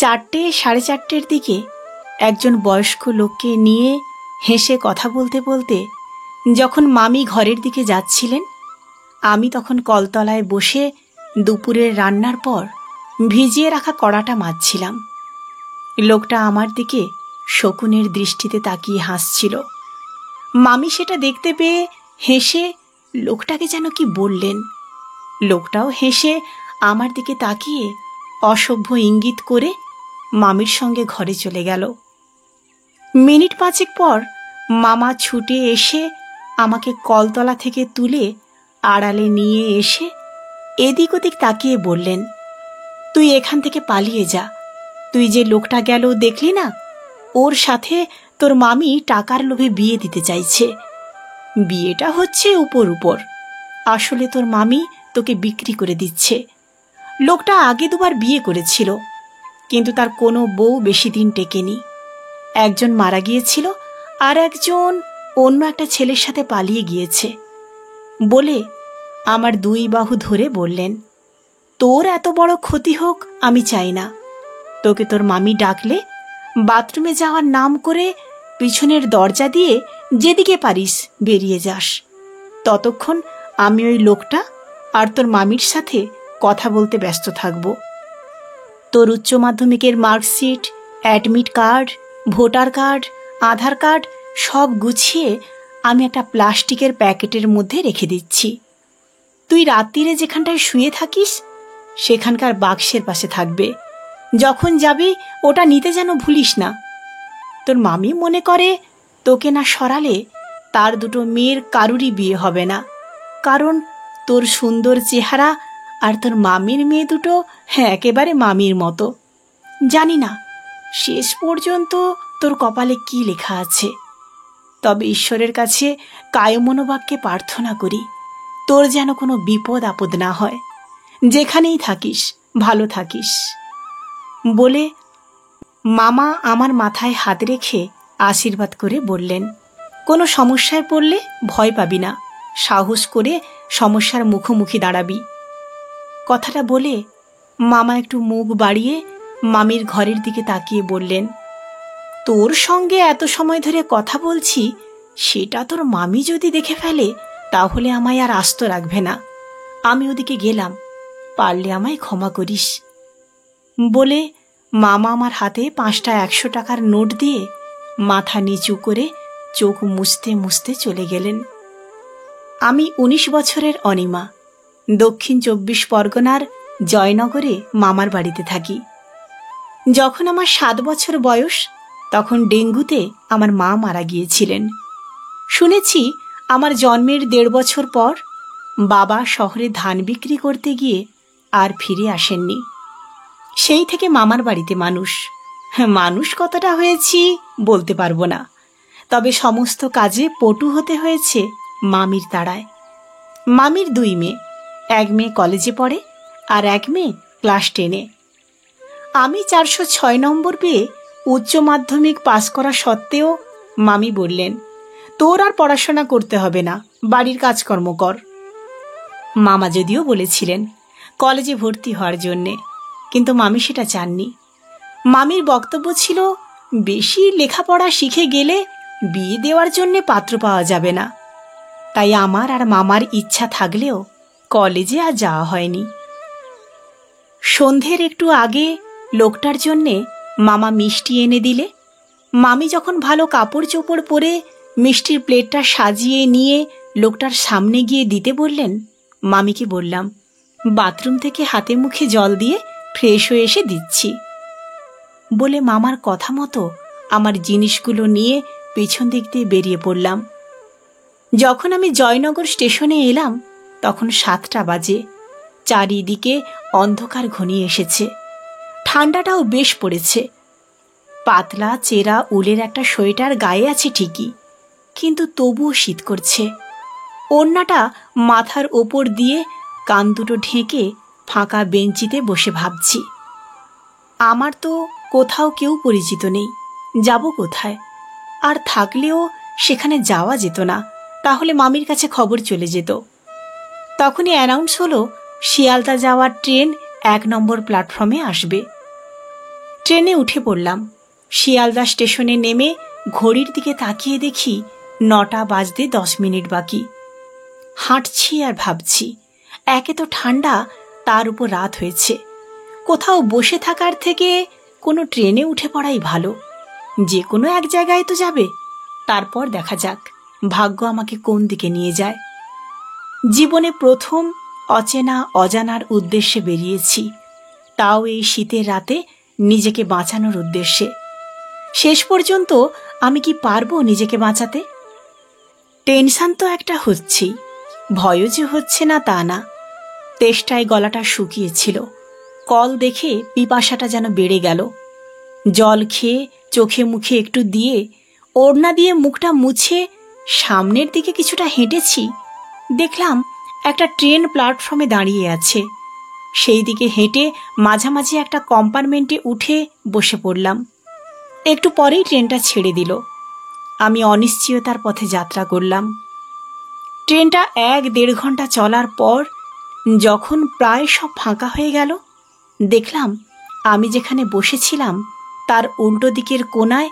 4টে সাড়ে 4টের দিকে একজন বয়স্ক লোককে নিয়ে হেসে কথা বলতে বলতে যখন মামি ঘরের দিকে যাচ্ছিলেন, আমি তখন কলতলায় বসে দুপুরের রান্নার পর ভিজিয়ে রাখা কড়াটা মাজছিলাম। লোকটা আমার দিকে শকুনের দৃষ্টিতে তাকিয়ে হাসছিল। মামি সেটা দেখতে পেয়ে হেসে লোকটাকে যেন কি বললেন। লোকটাও হেসে আমার দিকে তাকিয়ে অসভ্য ইঙ্গিত করে মামির সঙ্গে ঘরে চলে গেল। মিনিট 5 পর মামা ছুটে এসে আমাকে কলতলা থেকে তুলে আড়ালে নিয়ে এসে এদিক ওদিক তাকিয়ে বললেন, তুই এখান থেকে পালিয়ে যা। তুই যে লোকটা গেল দেখলি না, ওর সাথে তোর মামি টাকার লোভে বিয়ে দিতে চাইছে। বিয়েটা হচ্ছে উপর উপর, আসলে তোর মামি তোকে বিক্রি করে দিচ্ছে। লোকটা আগে 2বার বিয়ে করেছিল, কিন্তু তার কোনো বউ বেশি দিন টেকেনি। একজন মারা গিয়েছিল আর একজন অন্য একটা ছেলের সাথে পালিয়ে গিয়েছে বলে আমার 2 বাহু ধরে বললেন, তোর এত বড় ক্ষতি হোক আমি চাই না। তোকে তোর মামি ডাকলে বাথরুমে যাওয়ার নাম করে পিছনের দরজা দিয়ে যেদিকে পারিস বেরিয়ে যাস। ততক্ষণ আমি ওই লোকটা আর তোর মামির সাথে কথা বলতে ব্যস্ত থাকব। তোর উচ্চ মাধ্যমিকের marksheet, admit card, voter card, Aadhaar card সব গুছিয়ে আমি একটা প্লাস্টিকের প্যাকেটের মধ্যে রেখে দিচ্ছি। তুই রাত্রিরে যেখানটায় শুয়ে থাকিস সেখানকার বাক্সের পাশে থাকবে। যখন যাবি ওটা নিতে যেন ভুলিস না। তোর মামি মনে করে তোকে না সরালে তার 2 মেয়ের কারুরই বিয়ে হবে না, কারণ তোর সুন্দর চেহারা আর তোর মামির মেয়ে 2 একেবারে মামির মতো। জানি না শেষ পর্যন্ত তোর কপালে কি লেখা আছে, তবে ঈশ্বরের কাছে কায়মনোবাক্যে প্রার্থনা করি তোর যেন কোনো বিপদ আপদ না হয়। যেখানেই থাকিস ভালো থাকিস। বলে মামা আমার মাথায় হাত রেখে আশীর্বাদ করে বললেন, কোনো সমস্যায় পড়লে ভয় পাবি না, সাহস করে সমস্যার মুখোমুখি দাঁড়াবি। কথাটা বলে মামা একটু মুখ বাড়িয়ে মামির ঘরের দিকে তাকিয়ে বললেন, তোর সঙ্গে এত সময় ধরে কথা বলছি, সেটা তোর মামি যদি দেখে ফেলে তাহলে আমায় আর আস্ত রাখবে না। আমি ওদিকে গেলাম, পারলে আমায় ক্ষমা করিস। বলে মামা আমার হাতে 5টা 100 টাকার নোট দিয়ে মাথা নিচু করে চোখ মুছতে মুছতে চলে গেলেন। আমি 19 বছরের অনিমা, দক্ষিণ 24 পরগনার জয়নগরে মামার বাড়িতে থাকি। যখন আমার 7 বছর বয়স তখন ডেঙ্গুতে আমার মা মারা গিয়েছিলেন। শুনেছি আমার জন্মের 1.5 বছর পর বাবা শহরে ধান বিক্রি করতে গিয়ে আর ফিরে আসেননি। সেই থেকে মামার বাড়িতে মানুষ কতটা হয়েছি বলতে পারবো না, তবে সমস্ত কাজে পটু হতে হয়েছে মামির তাড়ায়। মামির 2 মেয়ে, এক মেয়ে কলেজে পড়ে আর এক মেয়ে ক্লাস 10-এ। আমি 406 নম্বর পেয়ে উচ্চ মাধ্যমিক পাস করা সত্ত্বেও মামি বললেন, তোর আর পড়াশোনা করতে হবে না, বাড়ির কাজকর্ম কর। মামা যদিও বলেছিলেন কলেজে ভর্তি হওয়ার জন্যে, কিন্তু মামি সেটা চাননি। মামির বক্তব্য ছিল, বেশি লেখাপড়া শিখে গেলে বিয়ে দেওয়ার জন্যে পাত্র পাওয়া যাবে না। তাই আমার আর মামার ইচ্ছা থাকলেও কলেজে আর যাওয়া হয়নি। সন্ধ্যের একটু আগে লোকটার জন্যে মামা মিষ্টি এনে দিলে মামি যখন ভালো কাপড় চোপড় পরে মিষ্টির প্লেটটা সাজিয়ে নিয়ে লোকটার সামনে গিয়ে দিতে বললেন, মামিকে বললাম, বাথরুম থেকে হাতে মুখে জল দিয়ে ফ্রেশ হয়ে এসে দিচ্ছি। বলে মামার কথা মতো আমার জিনিসগুলো নিয়ে পেছন দিক দিয়ে বেরিয়ে পড়লাম। যখন আমি জয়নগর স্টেশনে এলাম তখন 7টা বাজে। চারিদিকে অন্ধকার ঘনিয়ে এসেছে, ঠান্ডাটাও বেশ পড়েছে। পাতলা চেরা উলের একটা সোয়েটার গায়ে আছে ঠিকই, কিন্তু তবুও শীত করছে। ওড়নাটা মাথার ওপর দিয়ে কান দুটো ঢেকে ফাঁকা বেঞ্চিতে বসে ভাবছি, আমার তো কোথাও কেউ পরিচিত নেই, যাব কোথায়? আর থাকলেও সেখানে যাওয়া যেত না, তাহলে মামির কাছে খবর চলে যেত। তখনই অ্যানাউন্স হলো শিয়ালদা যাওয়ার ট্রেন 1 নম্বর প্ল্যাটফর্মে আসবে। ট্রেনে উঠে পড়লাম। শিয়ালদা স্টেশনে নেমে ঘড়ির দিকে তাকিয়ে দেখি 9টা বাজতে 10 মিনিট বাকি। হাঁটছি আর ভাবছি, একে তো ঠান্ডা, তার উপর রাত হয়েছে। কোথাও বসে থাকার থেকে কোনো ট্রেনে উঠে পড়াই ভালো। যে কোনো এক জায়গায় তো যাবে, তারপর দেখা যাক ভাগ্য আমাকে কোন দিকে নিয়ে যায়। জীবনে প্রথম অচেনা অজানার উদ্দেশ্যে বেরিয়েছি, তাও এই শীতের রাতে নিজেকে বাঁচানোর উদ্দেশ্যে। শেষ পর্যন্ত আমি কি পারবো নিজেকে বাঁচাতে? টেনশন তো একটা হচ্ছেই, ভয়ও যে হচ্ছে না তা না। তেষ্টায় গলাটা শুকিয়েছিল, কল দেখে পিপাসাটা যেন বেড়ে গেল। জল খেয়ে চোখে মুখে একটু দিয়ে ওড়না দিয়ে মুখটা মুছে সামনের দিকে কিছুটা হেঁটেছি, দেখলাম একটা ট্রেন প্ল্যাটফর্মে দাঁড়িয়ে আছে। সেই দিকে হেঁটে মাঝামাঝি একটা কম্পার্টমেন্টে উঠে বসে পড়লাম। একটু পরেই ট্রেনটা ছেড়ে দিল। আমি অনিশ্চয়তার পথে যাত্রা করলাম। ট্রেনটা 1-1.5 ঘন্টা চলার পর যখন প্রায় সব ফাঁকা হয়ে গেল, দেখলাম আমি যেখানে বসেছিলাম তার উল্টো দিকের কোনায়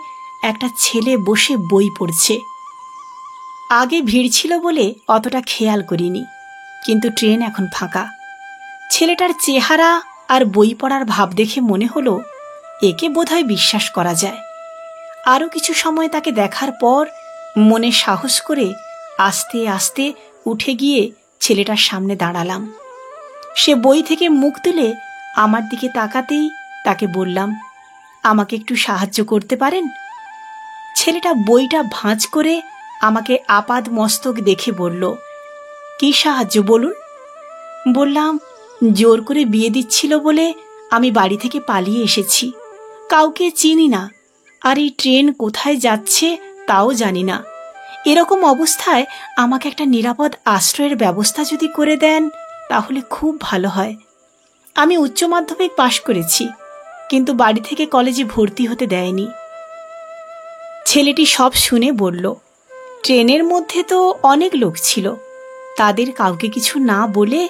একটা ছেলে বসে বই পড়ছে। আগে ভিড় ছিল বলে অতটা খেয়াল করিনি, কিন্তু ট্রেন এখন ফাঁকা। ছেলেটার চেহারা আর বই পড়ার ভাব দেখে মনে হলো একে বোধহয় বিশ্বাস করা যায়। আরও কিছু সময় তাকে দেখার পর মনে সাহস করে আস্তে আস্তে উঠে গিয়ে ছেলেটার সামনে দাঁড়ালাম। সে বই থেকে মুখ তুলে আমার দিকে তাকাতেই তাকে বললাম, আমাকে একটু সাহায্য করতে পারেন? ছেলেটা বইটা ভাঁজ করে আমাকে আপাদ মস্তক দেখে বলল, কি সাহায্য বলুন? বললাম, জোর করে বিয়ে দিচ্ছিল বলে আমি বাড়ি থেকে পালিয়ে এসেছি। কাউকে চিনি না, আর এই ট্রেন কোথায় যাচ্ছে তাও জানি না। এরকম অবস্থায় আমাকে একটা নিরাপদ আশ্রয়ের ব্যবস্থা যদি করে দেন তাহলে খুব ভালো হয়। আমি উচ্চ মাধ্যমিক পাশ করেছি, কিন্তু বাড়ি থেকে কলেজে ভর্তি হতে দেয়নি। ছেলেটি সব শুনে বলল, ট্রেনের মধ্যে তো অনেক লোক ছিল, তাদের কাউকে কিছু না বলে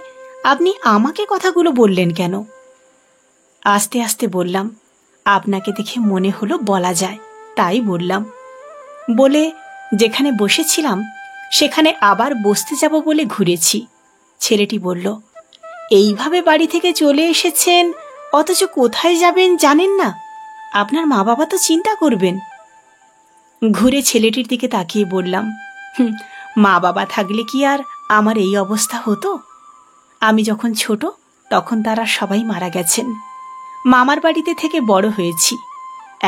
আপনি আমাকে কথাগুলো বললেন কেন? আস্তে আস্তে বললাম, আপনাকে দেখে মনে হলো বলা যায়, তাই বললাম। বলে যেখানে বসেছিলাম সেখানে আবার বসতে যাব বলে ঘুরেছি। ছেলেটি বলল, এইভাবে বাড়ি থেকে চলে এসেছেন, অথচ কোথায় যাবেন জানেন না? আপনার মা বাবা তো চিন্তা করবেন। ঘুরে ছেলেটির দিকে তাকিয়ে বললাম, মা বাবা থাকলে কি আর আমার এই অবস্থা হতো? আমি যখন ছোট তখন তারা সবাই মারা গেছেন। মামার বাড়িতে থেকে বড় হয়েছি।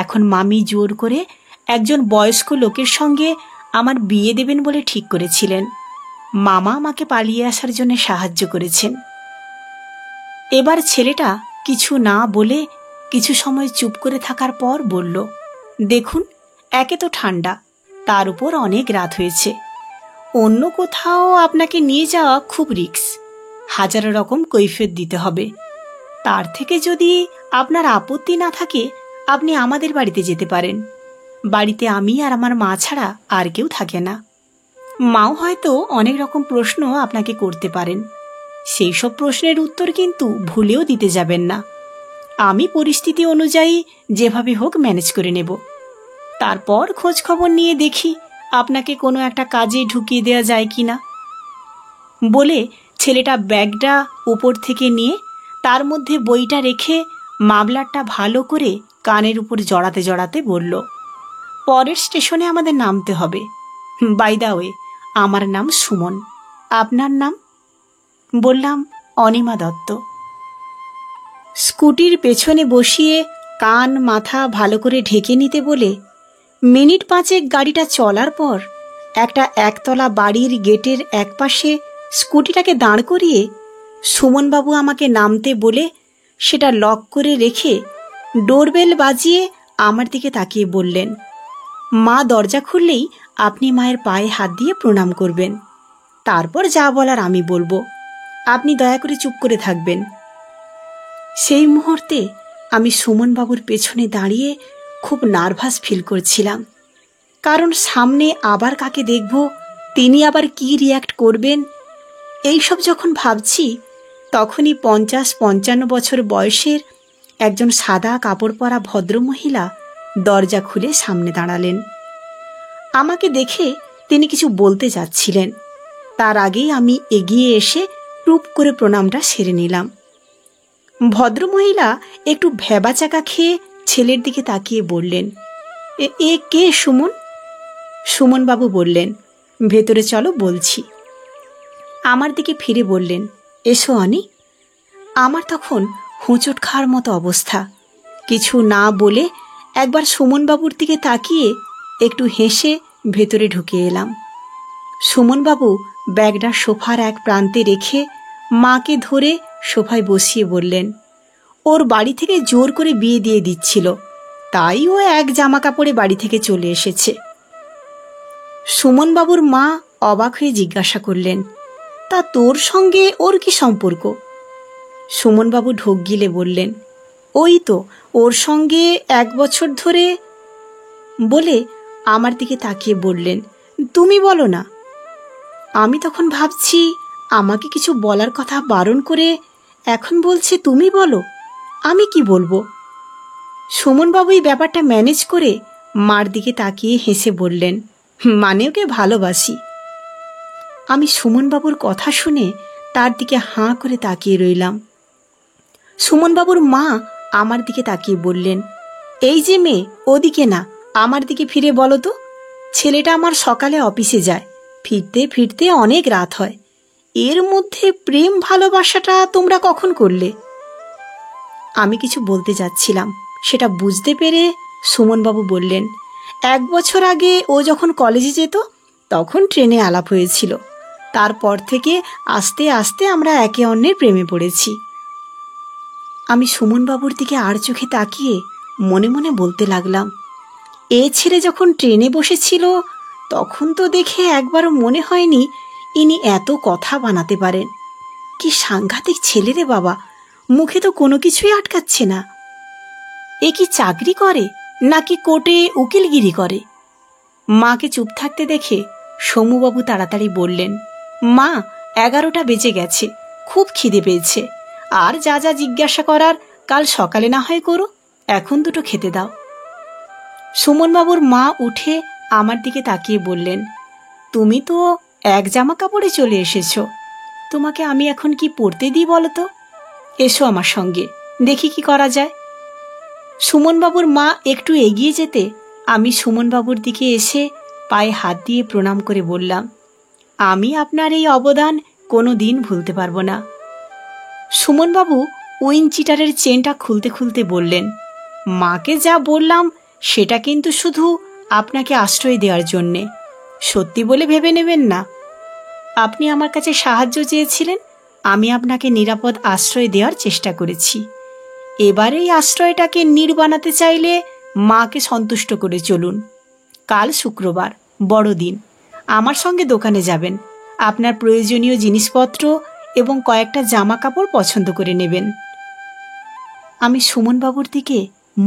এখন মামি জোর করে একজন বয়স্ক লোকের সঙ্গে আমার বিয়ে দেবেন বলে ঠিক করেছিলেন। মামা আমাকে পালিয়ে আসার জন্য সাহায্য করেছেন। এবার ছেলেটা কিছু না বলে কিছু সময় চুপ করে থাকার পর বলল, দেখুন, একে তো ঠান্ডা, তার উপর অনেক রাত হয়েছে। অন্য কোথাও আপনাকে নিয়ে যাওয়া খুব রিস্ক, হাজার রকম কৈফিয়ত দিতে হবে। তার থেকে যদি আপনার আপত্তি না থাকে আপনি আমাদের বাড়িতে যেতে পারেন। বাড়িতে আমি আর আমার মা ছাড়া আর কেউ থাকে না। মাও হয়তো অনেক রকম প্রশ্ন আপনাকে করতে পারেন, সেই সব প্রশ্নের উত্তর কিন্তু ভুলেও দিতে যাবেন না। আমি পরিস্থিতি অনুযায়ী যেভাবে হোক ম্যানেজ করে নেব। তারপর খোঁজ খবর নিয়ে দেখি আপনাকে কোনো একটা কাজে ঢুকিয়ে দেওয়া যায় কি না। বলে ছেলেটা ব্যাগটা উপর থেকে নিয়ে তার মধ্যে বইটা রেখে মামলারটা ভালো করে কানের উপর জড়াতে জড়াতে বলল, পরের স্টেশনে আমাদের নামতে হবে। বাই দা ওয়ে, আমার নাম সুমন, আপনার নাম? বললাম, অনিমা দত্ত। স্কুটির পেছনে বসিয়ে কান মাথা ভালো করে ঢেকে নিতে বলে মিনিট 5 গাড়িটা চলার পর একটা একতলা বাড়ির গেটের একপাশে স্কুটিটাকে দাঁড় করিয়ে সুমনবাবু আমাকে নামতে বলে সেটা লক করে রেখে ডোরবেল বাজিয়ে আমার দিকে তাকিয়ে বললেন, মা দরজা খুললেই আপনি মায়ের পায়ে হাত দিয়ে প্রণাম করবেন। তারপর যা বলার আমি বলবো, আপনি দয়া করে চুপ করে থাকবেন। সেই মুহূর্তে আমি সুমনবাবুর পেছনে দাঁড়িয়ে খুব নার্ভাস ফিল করছিলাম, কারণ সামনে আবার কাকে দেখব, তিনি আবার কি রিয়্যাক্ট করবেন, এইসব যখন ভাবছি তখনই 50-55 বছর বয়সের একজন সাদা কাপড় পরা ভদ্রমহিলা দরজা খুলে সামনে দাঁড়ালেন। আমাকে দেখে তিনি কিছু বলতে যাচ্ছিলেন, তার আগেই আমি এগিয়ে এসে টুপ করে প্রণামটা সেরে নিলাম। ভদ্রমহিলা একটু ভ্যাবাচাকা খেয়ে ছেলের দিকে তাকিয়ে বললেন, এ কে সুমন? সুমনবাবু বললেন, ভেতরে চলো, বলছি। আমার দিকে ফিরে বললেন, এসো অনি। আমার তখন হোঁচট খাওয়ার মতো অবস্থা। কিছু না বলে একবার সুমনবাবুর দিকে তাকিয়ে একটু হেসে ভেতরে ঢুকে এলাম। সুমনবাবু ব্যাগটা সোফার এক প্রান্তে রেখে মাকে ধরে সোফায় বসিয়ে বললেন, ওর বাড়ি থেকে জোর করে বিয়ে দিয়ে দিচ্ছিল, তাই ও এক জামা কাপড়ে বাড়ি থেকে চলে এসেছে। সুমনবাবুর মা অবাক হয়ে জিজ্ঞাসা করলেন, তা তোর সঙ্গে ওর কি সম্পর্ক? সুমনবাবু ঢোক গিলে বললেন, ওই তো ওর সঙ্গে 1 বছর ধরে। বলে আমার দিকে তাকিয়ে বললেন, তুমি বলো না। আমি তখন ভাবছি আমাকে কিছু বলার কথা বারণ করে এখন বলছে তুমি বলো, আমি কি বলবো? সুমনবাবুই ব্যাপারটা ম্যানেজ করে মার দিকে তাকিয়ে হেসে বললেন, মানে ওকে ভালোবাসি। আমি সুমনবাবুর কথা শুনে তার দিকে হাঁ করে তাকিয়ে রইলাম। সুমনবাবুর মা আমার দিকে তাকিয়ে বললেন, এই যে মেয়ে, ওদিকে না, আমার দিকে ফিরে বলো তো। ছেলেটা আমার সকালে অফিসে যায়, ফিরতে ফিরতে অনেক রাত হয়। এর মধ্যে প্রেম ভালোবাসাটা তোমরা কখন করলে? আমি কিছু বলতে যাচ্ছিলাম, সেটা বুঝতে পেরে সুমনবাবু বললেন, 1 বছর আগে ও যখন কলেজে যেত তখন ট্রেনে আলাপ হয়েছিল। তারপর থেকে আস্তে আস্তে আমরা একে অন্যের প্রেমে পড়েছি। আমি সুমনবাবুর দিকে আর চোখে তাকিয়ে মনে মনে বলতে লাগলাম, এ ছেলে যখন ট্রেনে বসেছিল তখন তো দেখে একবারও মনে হয়নি ইনি এত কথা বানাতে পারেন। কি সাংঘাতিক ছেলে রে বাবা, মুখে তো কোনো কিছুই আটকাচ্ছে না। এ কি চাকরি করে নাকি কোর্টে উকিলগিরি করে? মাকে চুপ থাকতে দেখে সমুবাবু তাড়াতাড়ি বললেন, মা 11টা বেজে গেছে, খুব খিদে পেয়েছে, আর যা যা জিজ্ঞাসা করার কাল সকালে না হয় করো, এখন দুটো খেতে দাও। সুমনবাবুর মা উঠে আমার দিকে তাকিয়ে বললেন, তুমি তো এক জামা কাপড়ে চলে এসেছ, তোমাকে আমি এখন কি পরতে দিই বলো তো? এসো আমার সঙ্গে, দেখি কি করা যায়। সুমনবাবুর মা একটু এগিয়ে যেতে আমি সুমনবাবুর দিকে এসে পায়ে হাত দিয়ে প্রণাম করে বললাম, আমি আপনার এই অবদান কোনো দিন ভুলতে পারবো না। সুমনবাবু উইনচিটারের চেনটা খুলতে খুলতে বললেন, মাকে যা বললাম সেটা কিন্তু শুধু আপনাকে আশ্রয় দেওয়ার জন্যে, সত্যি বলে ভেবে নেবেন না। আপনি আমার কাছে সাহায্য চেয়েছিলেন, আমি আপনাকে নিরাপদ আশ্রয় দেওয়ার চেষ্টা করেছি। এবার এই আশ্রয়টাকে বানাতে চাইলে মাকে সন্তুষ্ট করে চলুন। কাল শুক্রবার, বড়দিন, আমার সঙ্গে দোকানে যাবেন, আপনার প্রয়োজনীয় জিনিসপত্র এবং কয়েকটা জামা কাপড় পছন্দ করে নেবেন। আমি সুমনবাবুর দিকে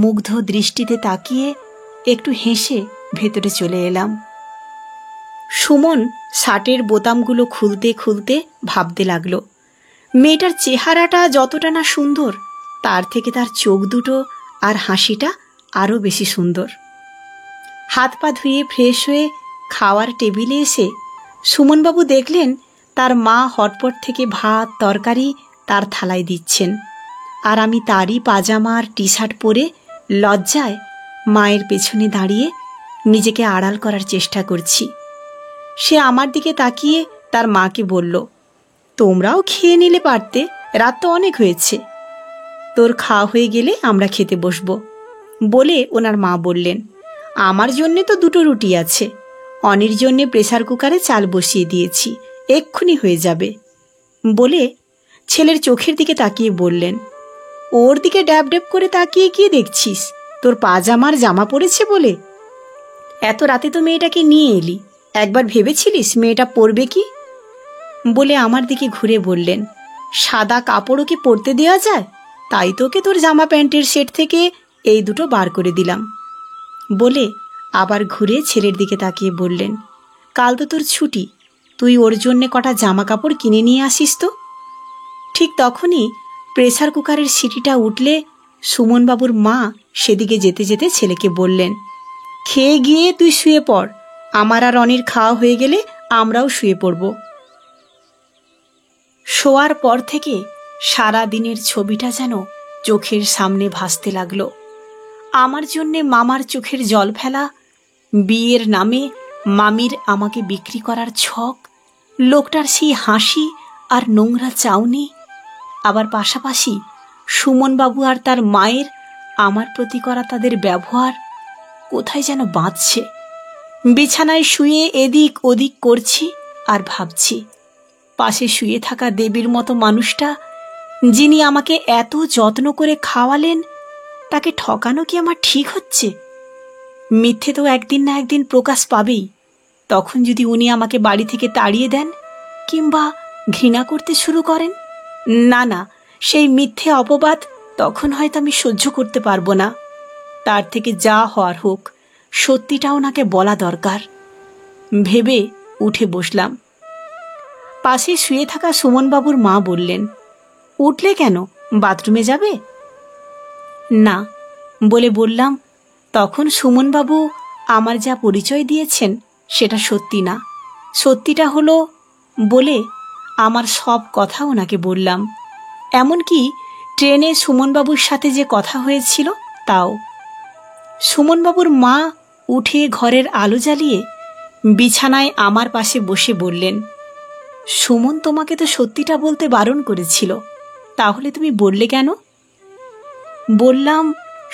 মুগ্ধ দৃষ্টিতে তাকিয়ে একটু হেসে ভেতরে চলে এলাম। সুমন শার্টের বোতামগুলো খুলতে খুলতে ভাবতে লাগলো, মেয়েটার চেহারাটা যতটা না সুন্দর, তার থেকে তার চোখ দুটো আর হাসিটা আরও বেশি সুন্দর। হাত পা ধুয়ে ফ্রেশ হয়ে খাওয়ার টেবিলে এসে সুমনবাবু দেখলেন তার মা হটপট থেকে ভাত তরকারি তার থালায় দিচ্ছেন, আর আমি তারই পাজামা আর টি শার্ট পরে লজ্জায় মায়ের পেছনে দাঁড়িয়ে নিজেকে আড়াল করার চেষ্টা করছি। সে আমার দিকে তাকিয়ে তার মাকে বলল, তোমরাও খেয়ে নিলে পারতে, রাত তো অনেক হয়েছে। তোর খাওয়া হয়ে গেলে আমরা খেতে বসবো। বলে ওনার মা বললেন, আমার জন্যে তো 2টো রুটি আছে, অনির জন্যে প্রেসার কুকারে চাল বসিয়ে দিয়েছি, এক্ষুনি হয়ে যাবে। বলে ছেলের চোখের দিকে তাকিয়ে বললেন, ওর দিকে ড্যাব ড্যাব করে তাকিয়ে কি দেখছিস? তোর পাজামার জামা পড়েছে বলে? এত রাতে তো মেয়েটাকে নিয়ে এলি, একবার ভেবেছিলিস মেয়েটা পরবে কি? বলে আমার দিকে ঘুরে বললেন, সাদা কাপড়ও কি পরতে দেওয়া যায়? তাই তোকে তোর জামা প্যান্টের সেট থেকে এই 2টো বার করে দিলাম। বলে আবার ঘুরে ছেলের দিকে তাকিয়ে বললেন, কাল তো তোর ছুটি, তুই ওর জন্যে কটা জামা কাপড় কিনে নিয়ে আসিস তো। ঠিক তখনই প্রেসার কুকারের সিটিটা উঠলে সুমনবাবুর মা সেদিকে যেতে যেতে ছেলেকে বললেন, খেয়ে গিয়ে তুই শুয়ে পড়, আমার আর রনির খাওয়া হয়ে গেলে আমরাও শুয়ে পড়ব। শোয়ার পর থেকে সারা দিনের ছবিটা যেন চোখের সামনে ভাসতে লাগলো। আমার জন্যে মামার চোখের জল ফেলা, বিয়ের নামে মামির আমাকে বিক্রি করার ছক, লোকটার সেই হাসি আর নোংরা চাউনি, আবার পাশাপাশি সুমনবাবু আর তার মায়ের আমার প্রতি করা তাদের ব্যবহার কোথায় যেন বাঁধছে। বিছানায় শুয়ে এদিক ওদিক করছি আর ভাবছি, পাশে শুয়ে থাকা দেবীর মতো মানুষটা, যিনি আমাকে এত যত্ন করে খাওয়ালেন, তাকে ঠকানো কি আমার ঠিক হচ্ছে? মিথ্যে তো একদিন না একদিন প্রকাশ পাবেই। তখন যদি উনি আমাকে বাড়ি থেকে তাড়িয়ে দেন কিংবা ঘৃণা করতে শুরু করেন, না না, সেই মিথ্যে অপবাদ তখন হয়তো আমি সহ্য করতে পারবো না। তার থেকে যা হওয়ার হোক, সত্যিটা ওনাকে বলা দরকার ভেবে উঠে বসলাম। পাশে শুয়ে থাকা সুমনবাবুর মা বললেন, উঠলে কেন, বাথরুমে যাবে? না বলে বললাম, তখন সুমনবাবু আমার যা পরিচয় দিয়েছেন সেটা সত্যি না। সত্যিটা হলো বলে আমার সব কথা ওনাকে বললাম, এমনকি ট্রেনে সুমনবাবুর সাথে যে কথা হয়েছিল তাও। সুমনবাবুর মা উঠে ঘরের আলো জ্বালিয়ে বিছানায় আমার পাশে বসে বললেন, সুমন তোমাকে তো সত্যিটা বলতে বারণ করেছিল, তাহলে তুমি বললে কেন? বললাম,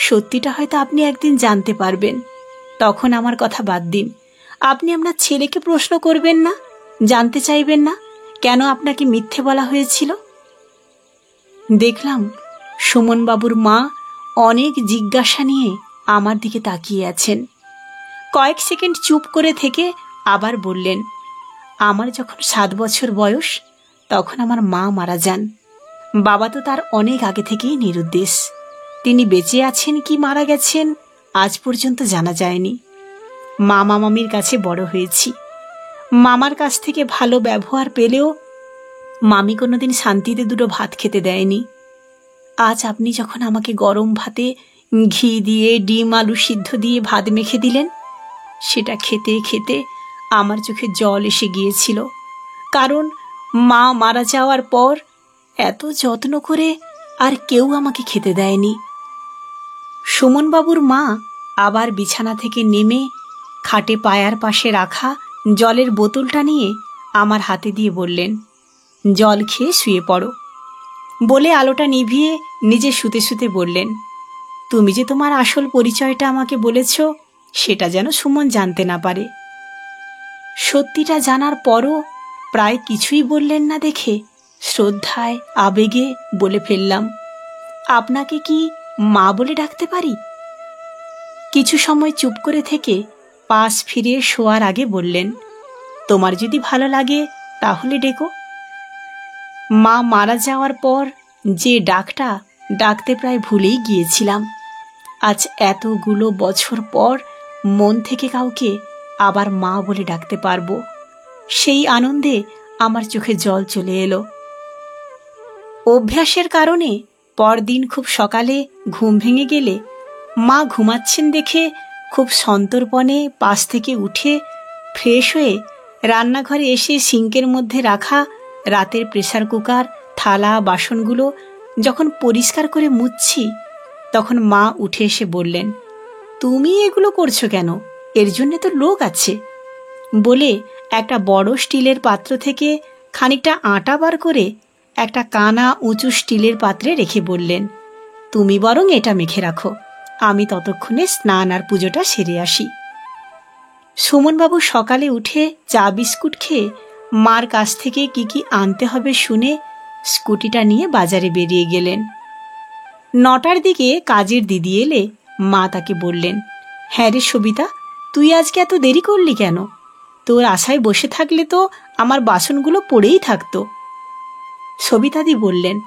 সত্যিটা হয়তো আপনি একদিন জানতে পারবেন, তখন আমার কথা বাদ দিন। আপনি আপনার ছেলেকে প্রশ্ন করবেন না, জানতে চাইবেন না কেন আপনাকে মিথ্যে বলা হয়েছিল? দেখলাম সুমনবাবুর মা অনেক জিজ্ঞাসা নিয়ে আমার দিকে তাকিয়ে আছেন। কয়েক সেকেন্ড চুপ করে থেকে আবার বললেন, আমার যখন 7 বছর বয়স তখন আমার মা মারা যান। বাবা তো তার অনেক আগে থেকেই নিরুদ্দেশ। তিনি বেঁচে আছেন কি মারা গেছেন আজ পর্যন্ত জানা যায়নি। মামা মামির কাছে বড় হয়েছি। মামার কাছ থেকে ভালো ব্যবহার পেলেও মামি কোনোদিন শান্তিতে দুটো ভাত খেতে দেয়নি। আজ আপনি যখন আমাকে গরম ভাতে ঘি দিয়ে ডিম আলু সিদ্ধ দিয়ে ভাত মেখে দিলেন, সেটা খেতে খেতে আমার চোখে জল এসে গিয়েছিল। কারণ মা মারা যাওয়ার পর এত যত্ন করে আর কেউ আমাকে খেতে দেয়নি। সুমনবাবুর মা আবার বিছানা থেকে নেমে খাটে পায়ার পাশে রাখা জলের বোতলটা নিয়ে আমার হাতে দিয়ে বললেন, জল খেয়ে শুয়ে পড়ো। বলে আলোটা নিভিয়ে নিজে শুতে শুতে বললেন, তুমি যে তোমার আসল পরিচয়টা আমাকে বলেছ সেটা যেন সুমন জানতে না পারে। সত্যিটা জানার পরও প্রায় কিছুই বললেন না দেখে শ্রদ্ধায় আবেগে বলে ফেললাম, আপনাকে কি মা বলে ডাকতে পারি? কিছু সময় চুপ করে থেকে পাশ ফিরে শোয়ার আগে বললেন, তোমার যদি ভালো লাগে তাহলে ডেকো। মা মারা যাওয়ার পর যে ডাকটা ডাকতে প্রায় ভুলেই গিয়েছিলাম, আজ এতগুলো বছর পর মন থেকে কাউকে আবার মা বলে ডাকতে পারবো। সেই আনন্দে আমার চোখে জল চলে এলো। অভ্যাসের কারণে পরদিন খুব সকালে ঘুম ভেঙে গেলে মা ঘুমাচ্ছেন দেখে খুব সন্তর্পণে পাশ থেকে উঠে ফ্রেশ হয়ে রান্নাঘরে এসে সিঙ্কের মধ্যে রাখা রাতের প্রেসার কুকার থালা বাসনগুলো যখন পরিষ্কার করে মুছছি, তখন মা উঠে এসে বললেন, তুমি এগুলো করছো কেন? এর জন্যে তো লোক আছে। বলে একটা বড় স্টিলের পাত্র থেকে খানিকটা আটা বার করে একটা কানা উঁচু স্টিলের পাত্রে রেখে বললেন, তুমি বরং এটা মেখে রাখো, আমি ততক্ষণে স্নান আর পুজোটা সেরে আসি। সুমনবাবু সকালে উঠে চা বিস্কুট খেয়ে মার কাছ থেকে কি কি আনতে হবে শুনে স্কুটিটা নিয়ে বাজারে বেরিয়ে গেলেন। 9টার দিকে কাজের দিদি এলে মা তাকে বললেন, হ্যাঁ রে সবিতা, তুই আজকে এত দেরি করলি কেন? তোর আশায় বসে থাকলে তো আমার বাসনগুলো পড়েই থাকতো। সবিতাদি বললেন,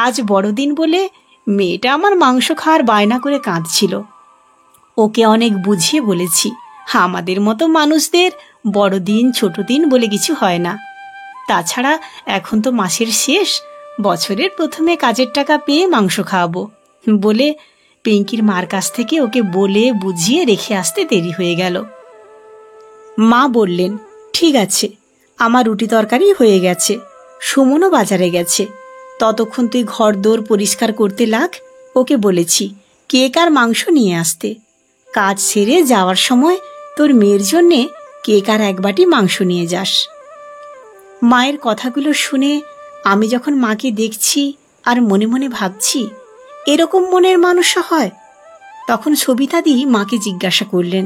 আজ বড়দিন বলে মেয়েটা আমার মাংস খাওয়ার বায়না করে কাঁদছিল। ওকে অনেক বুঝিয়ে বলেছি, আমাদের মতো মানুষদের বড়দিন ছোট দিন বলে কিছু হয় না। তাছাড়া এখন তো মাসের শেষ, বছরের প্রথমে কাজের টাকা পেয়ে মাংস খাওয়াবো, বলে পিঙ্কির মার কাছ থেকে ওকে বলে বুঝিয়ে রেখে আসতে দেরি হয়ে গেল। মা বললেন, ঠিক আছে, আমার রুটি তরকারি হয়ে গেছে, সুমনও বাজারে গেছে, ততক্ষণ তুই ঘর দোর পরিষ্কার করতে লাগ। ওকে বলেছি কেক আর মাংস নিয়ে আসতে। কাজ সেরে যাওয়ার সময় তোর মেয়ের জন্যে কেক আর এক বাটি মাংস নিয়ে যাস। মায়ের কথাগুলো শুনে আমি যখন মাকে দেখছি আর মনে মনে ভাবছি এরকম মনের মানুষও হয়, তখন সবিতাদি মাকে জিজ্ঞাসা করলেন,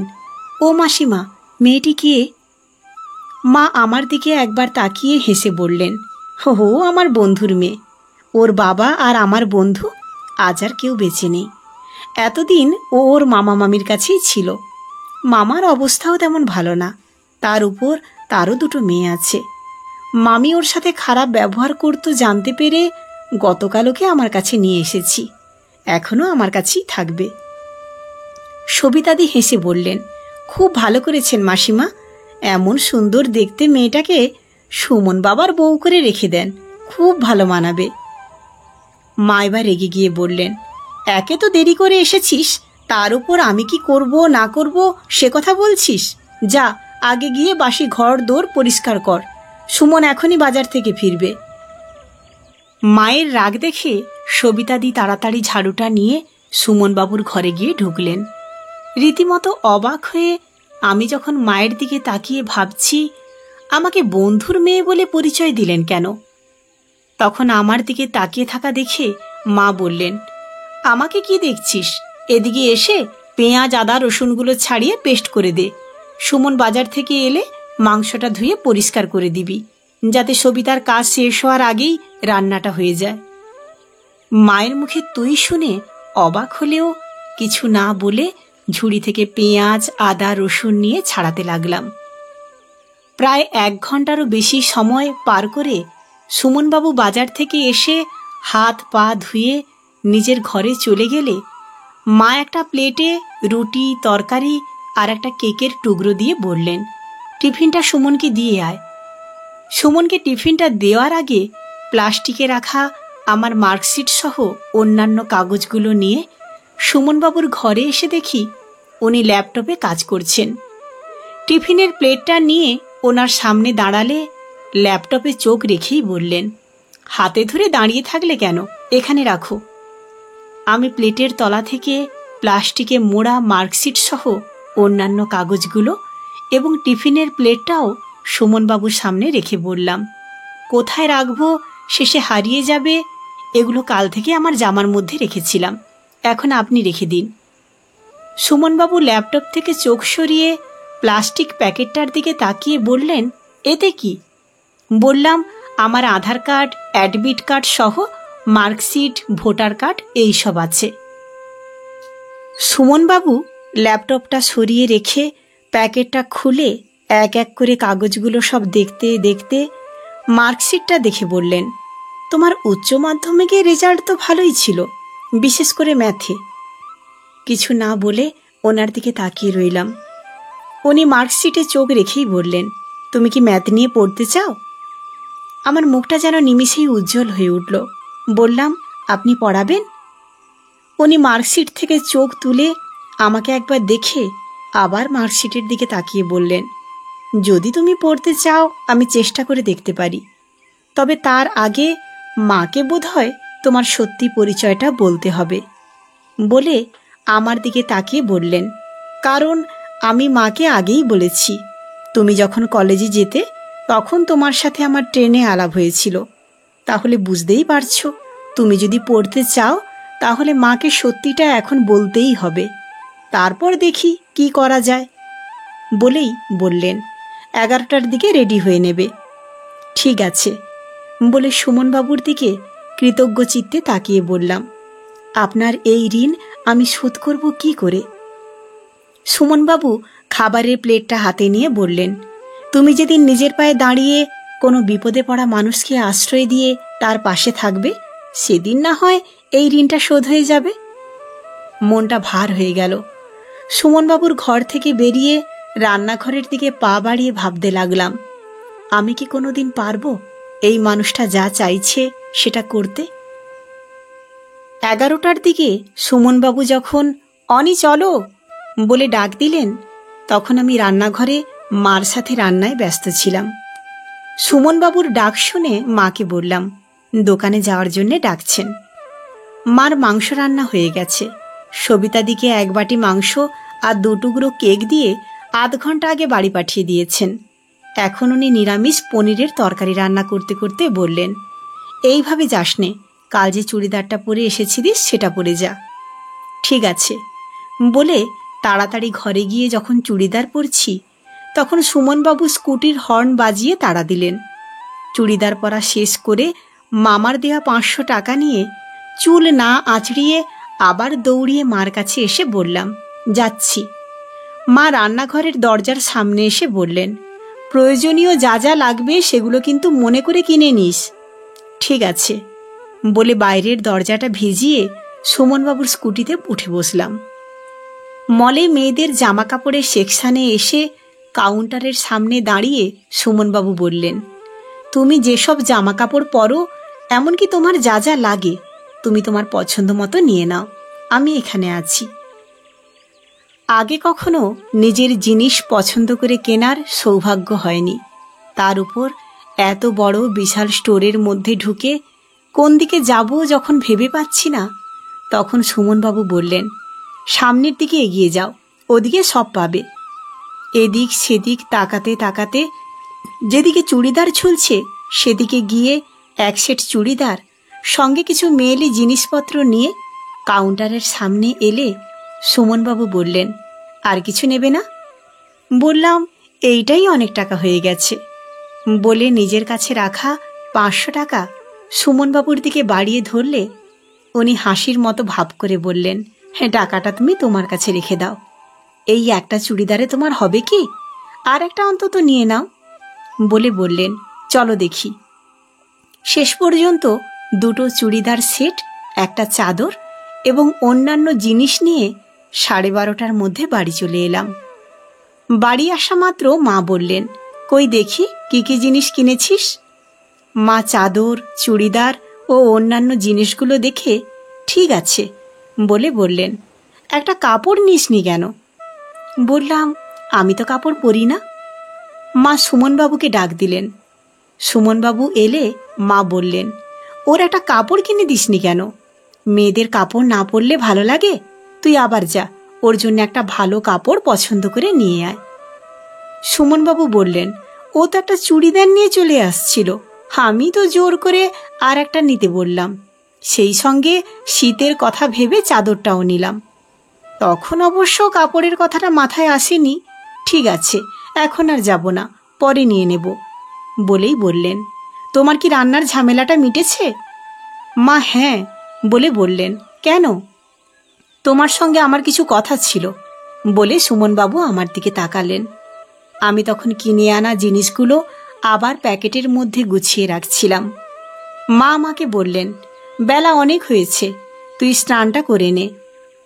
ও মাসিমা, মেয়েটি কে? মা আমার দিকে একবার তাকিয়ে হেসে বললেন, হো, আমার বন্ধুর মেয়ে। ওর বাবা আর আমার বন্ধু, আজ আর কেউ বেঁচে নেই। এতদিন ও ওর মামা মামির কাছেই ছিল। মামার অবস্থাও তেমন ভালো না, তার উপর তারও দুটো মেয়ে আছে। মামি ওর সাথে খারাপ ব্যবহার করতো জানতে পেরে গতকাল ওকে আমার কাছে নিয়ে এসেছি, এখনো আমার কাছেই থাকবে। সবিতাদি হেসে বললেন, খুব ভালো করেছেন মাসিমা, এমন সুন্দর দেখতে মেয়েটাকে সুমন বাবার বউ করে রেখে দেন, খুব ভালো মানাবে। মা এবার রেগে গিয়ে বললেন, একে তো দেরি করে এসেছিস, তার উপর আমি কি করব না করব সে কথা বলছিস? যা, আগে গিয়ে বাসি ঘর দোর পরিষ্কার কর, সুমন এখনই বাজার থেকে ফিরবে। মায়ের রাগ দেখে সবিতাদি তাড়াতাড়ি ঝাড়ুটা নিয়ে সুমনবাবুর ঘরে গিয়ে ঢুকলেন। রীতিমতো অবাক হয়ে আমি যখন মায়ের দিকে তাকিয়ে ভাবছি আমাকে বন্ধুর মেয়ে বলে পরিচয় দিলেন কেন, তখন আমার দিকে তাকিয়ে থাকা দেখে মা বললেন, আমাকে কি দেখছিস, এদিকে এসে পেঁয়াজ আদা রসুনগুলো ছাড়িয়ে পেস্ট করে দে। সুমন বাজার থেকে এলে মাংসটা ধুয়ে পরিষ্কার করে দিবি, যাতে সবিতার কাজ শেষ হওয়ার আগেই রান্নাটা হয়ে যায়। মায়ের মুখে তুই শুনে অবাক হলেও কিছু না বলে ঝুড়ি থেকে পেঁয়াজ আদা রসুন নিয়ে ছাড়াতে লাগলাম। প্রায় 1 ঘন্টারও বেশি সময় পার করে সুমনবাবু বাজার থেকে এসে হাত পা ধুয়ে নিজের ঘরে চলে গেলে মা একটা প্লেটে রুটি তরকারি আর একটা কেকের টুকরো দিয়ে বললেন, টিফিনটা সুমনকে দিয়ে আয়। সুমনকে টিফিনটা দেওয়ার আগে প্লাস্টিকে রাখা আমার মার্কশিট সহ অন্যান্য কাগজগুলো নিয়ে সুমনবাবুর ঘরে এসে দেখি উনি ল্যাপটপে কাজ করছেন। টিফিনের প্লেটটা নিয়ে ওনার সামনে দাঁড়ালে ল্যাপটপে চোখ রেখেই বললেন, হাতে ধরে দাঁড়িয়ে থাকলে কেন, এখানে রাখো। আমি প্লেটের তলা থেকে প্লাস্টিকে মোড়া মার্কশিট সহ অন্যান্য কাগজগুলো এবং টিফিনের প্লেটটাও সুমনবাবুর সামনে রেখে বললাম, কোথায় রাখবো শেষে হারিয়ে যাবে, এগুলো কাল থেকে আমার জামার মধ্যে রেখেছিলাম, এখন আপনি রেখে দিন। সুমনবাবু ল্যাপটপ থেকে চোখ সরিয়ে প্লাস্টিক প্যাকেটটার দিকে তাকিয়ে বললেন, এতে কি? বললাম, আমার আধার কার্ড অ্যাডমিট কার্ড সহ মার্কশিট ভোটার কার্ড এইসব আছে। সুমনবাবু ল্যাপটপটা সরিয়ে রেখে প্যাকেটটা খুলে এক এক করে কাগজগুলো সব দেখতে দেখতে মার্কশিটটা দেখে বললেন, তোমার উচ্চ মাধ্যমিকের রেজাল্ট তো ভালোই ছিল, বিশেষ করে ম্যাথে। কিছু না বলে ওনার দিকে তাকিয়ে রইলাম। উনি মার্কশিটে চোখ রেখেই বললেন, তুমি কি ম্যাথ নিয়ে পড়তে চাও? আমার মুখটা যেন নিমিষেই উজ্জ্বল হয়ে উঠল। বললাম, আপনি পড়াবেন? উনি মার্কশিট থেকে চোখ তুলে আমাকে একবার দেখে আবার মার্কশিটের দিকে তাকিয়ে বললেন, যদি তুমি পড়তে চাও আমি চেষ্টা করে দেখতে পারি, তবে তার আগে মাকে বোধহয় তোমার সত্যি পরিচয়টা বলতে হবে। বলে আমার দিকে তাকিয়ে বললেন, কারণ আমি মাকে আগেই বলেছি, তুমি যখন কলেজে যেতে তখন তোমার সাথে আমার ট্রেনে আলাপ হয়েছিল, তাহলে বুঝতেই পারছো তুমি যদি পড়তে চাও তাহলে মাকে সত্যিটা এখন বলতেই হবে, তারপর দেখি কি করা যায়। বলেই বললেন, 11টার দিকে রেডি হয়ে নেবে। ঠিক আছে বলে সুমনবাবুর দিকে কৃতজ্ঞ চিত্তে তাকিয়ে বললাম, আপনার এই ঋণ আমি শোধ করব কি করে? সুমনবাবু খাবারের প্লেটটা হাতে নিয়ে বললেন, তুমি যেদিন নিজের পায়ে দাঁড়িয়ে কোনো বিপদে পড়া মানুষকে আশ্রয় দিয়ে তার পাশে থাকবে, সেদিন না হয় এই ঋণটা শোধ হয়ে যাবে। মনটা ভার হয়ে গেল। সুমনবাবুর ঘর থেকে বেরিয়ে রান্নাঘরের দিকে পা বাড়িয়ে ভাবতে লাগলাম, আমি কি কোনোদিন পারবো এই মানুষটা যা চাইছে সেটা করতে? 11টার দিকে সুমনবাবু যখন অনি চলো বলে ডাক দিলেন, তখন আমি রান্নাঘরে মার সাথে রান্নায় ব্যস্ত ছিলাম। সুমনবাবুর ডাক শুনে মাকে বললাম দোকানে যাওয়ার জন্যে ডাকছেন। মার মাংস রান্না হয়ে গেছে। সবিতাদিকে 1 বাটি মাংস আর 2 টুকরো কেক দিয়ে আধ ঘন্টা আগে বাড়ি পাঠিয়ে দিয়েছেন। এখন উনি নিরামিষ পনিরের তরকারি রান্না করতে করতে বললেন, এইভাবে যাস নে, কাল যে চুড়িদারটা পরে এসেছিলিস সেটা পরে যা। ঠিক আছে বলে তাড়াতাড়ি ঘরে গিয়ে যখন চুড়িদার পরছি, তখন সুমনবাবু স্কুটির হর্ন বাজিয়ে তাড়া দিলেন। চুড়িদার পরা শেষ করে মামার দেওয়া 500 টাকা নিয়ে চুল না আঁচড়িয়ে আবার দৌড়িয়ে মার কাছে এসে বললাম, যাচ্ছি। মা রান্নাঘরের দরজার সামনে এসে বললেন, প্রয়োজনীয় যা যা লাগবে সেগুলো কিন্তু মনে করে কিনে নিস। ঠিক আছে বলে বাইরের দরজাটা ভিজিয়ে সুমনবাবুর স্কুটিতে উঠে বসলাম। মলে মেয়েদের জামা কাপড়ের সেকশানে এসে কাউন্টারের সামনে দাঁড়িয়ে সুমনবাবু বললেন, তুমি যেসব জামা কাপড় পরো, এমনকি তোমার যা যা লাগে তুমি তোমার পছন্দ মতো নিয়ে নাও, আমি এখানে আছি। আগে কখনো নিজের জিনিস পছন্দ করে কেনার সৌভাগ্য হয়নি, তার উপর এত বড় বিশাল স্টোরের মধ্যে ঢুকে কোন দিকে যাব যখন ভেবে পাচ্ছি না, তখন সুমনবাবু বললেন, সামনের দিকে এগিয়ে যাও, ওদিকে সব পাবে। এদিক সেদিক তাকাতে তাকাতে যেদিকে চুড়িদার ঝুলছে সেদিকে গিয়ে 1 সেট চুড়িদার সঙ্গে কিছু মেয়েলি জিনিসপত্র নিয়ে কাউন্টারের সামনে এলে সুমনবাবু বললেন, আর কিছু নেবে না? বললাম, এইটাই অনেক টাকা হয়ে গেছে। বলে নিজের কাছে রাখা 500 টাকা সুমনবাবুর দিকে বাড়িয়ে ধরলে উনি হাসির মতো ভাব করে বললেন, হ্যাঁ, টাকাটা তুমি তোমার কাছে রেখে দাও। এই একটা চুড়িদারে তোমার হবে কি? আর একটা অন্তত নিয়ে নাও। বলে বললেন, চলো দেখি। শেষ পর্যন্ত 2টো চুড়িদার সেট, একটা চাদর এবং অন্যান্য জিনিস নিয়ে 12:30টার মধ্যে বাড়ি চলে এলাম। বাড়ি আসা মাত্র মা বললেন, কই দেখি কি কি জিনিস কিনেছিস? মা চাদর, চুড়িদার ও অন্যান্য জিনিসগুলো দেখে ঠিক আছে বলে বললেন, একটা কাপড় নিসনি কেন? বললাম, আমি তো কাপড় পরি না। মা সুমনবাবুকে ডাক দিলেন। সুমনবাবু এলে মা বললেন, ওর একটা কাপড় কিনে দিসনি কেন? মেয়েদের কাপড় না পরলে ভালো লাগে? তুই আবার যা, ওর জন্য একটা ভালো কাপড় পছন্দ করে নিয়ে আয়। সুমনবাবু বললেন, ও তো একটা চুড়িদার নিয়ে চলে আসছিল, আমি তো জোর করে আর একটা নিতে বললাম, সেই সঙ্গে শীতের কথা ভেবে চাদরটাও নিলাম। তখন অবশ্য কাপড়ের কথাটা মাথায় আসেনি। ঠিক আছে, এখন আর যাব না, পরে নিয়ে নেব। বলেই বললেন, তোমার কি রান্নার ঝামেলাটা মিটেছে? মা হ্যাঁ বলে বললেন, কেন? তোমার সঙ্গে আমার কিছু কথা ছিল। বলে সুমনবাবু আমার দিকে তাকালেন। আমি তখন কিনে আনা জিনিসগুলো আবার প্যাকেটের মধ্যে গুছিয়ে রাখছিলাম। মা আমাকে বললেন, বেলা অনেক হয়েছে, তুই স্নানটা করে নে।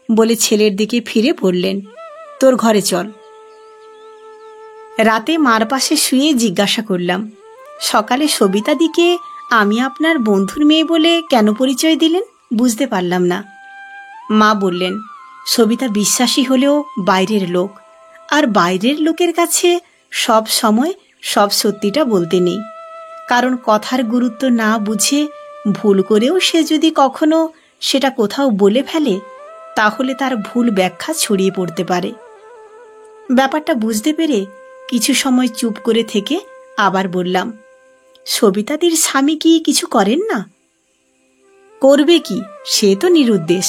বলে ছেলের দিকে ফিরে বললেন, তোর ঘরে চল। রাতে মার পাশে শুয়ে জিজ্ঞাসা করলাম, সকালে সবিতাদিকে আমি আপনার বন্ধুর মেয়ে বলে কেন পরিচয় দিলেন? বুঝতে পারলাম না। মা বললেন, সবিতা বিশ্বাসী হলেও বাইরের লোক, আর বাইরের লোকের কাছে সব সময় সব সত্যিটা বলতে নেই, কারণ কথার গুরুত্ব না বুঝে ভুল করেও সে যদি কখনো সেটা কোথাও বলে ফেলে, তাহলে তার ভুল ব্যাখ্যা ছড়িয়ে পড়তে পারে। ব্যাপারটা বুঝতে পেরে কিছু সময় চুপ করে থেকে আবার বললাম, সবিতাদির স্বামী কি কিছু করেন না? করবে কি, সে তো নিরুদ্দেশ।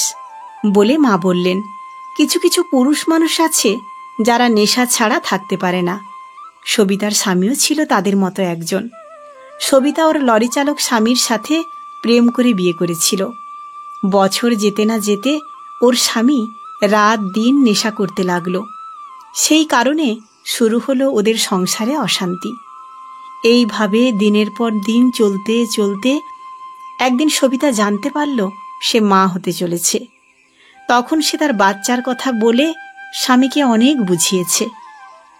বলে মা বললেন, কিছু কিছু পুরুষ মানুষ আছে যারা নেশা ছাড়া থাকতে পারে না। সবিতার স্বামীও ছিল তাদের মতো একজন। সবিতা ওর লরি চালক স্বামীর সাথে প্রেম করে বিয়ে করেছিল। বছর যেতে না যেতে ওর স্বামী রাত দিন নেশা করতে লাগলো। সেই কারণে শুরু হলো ওদের সংসারে অশান্তি। এইভাবে দিনের পর দিন চলতে চলতে একদিন সবিতা জানতে পারল সে মা হতে চলেছে। তখন সে তার বাচ্চার কথা বলে স্বামীকে অনেক বুঝিয়েছে,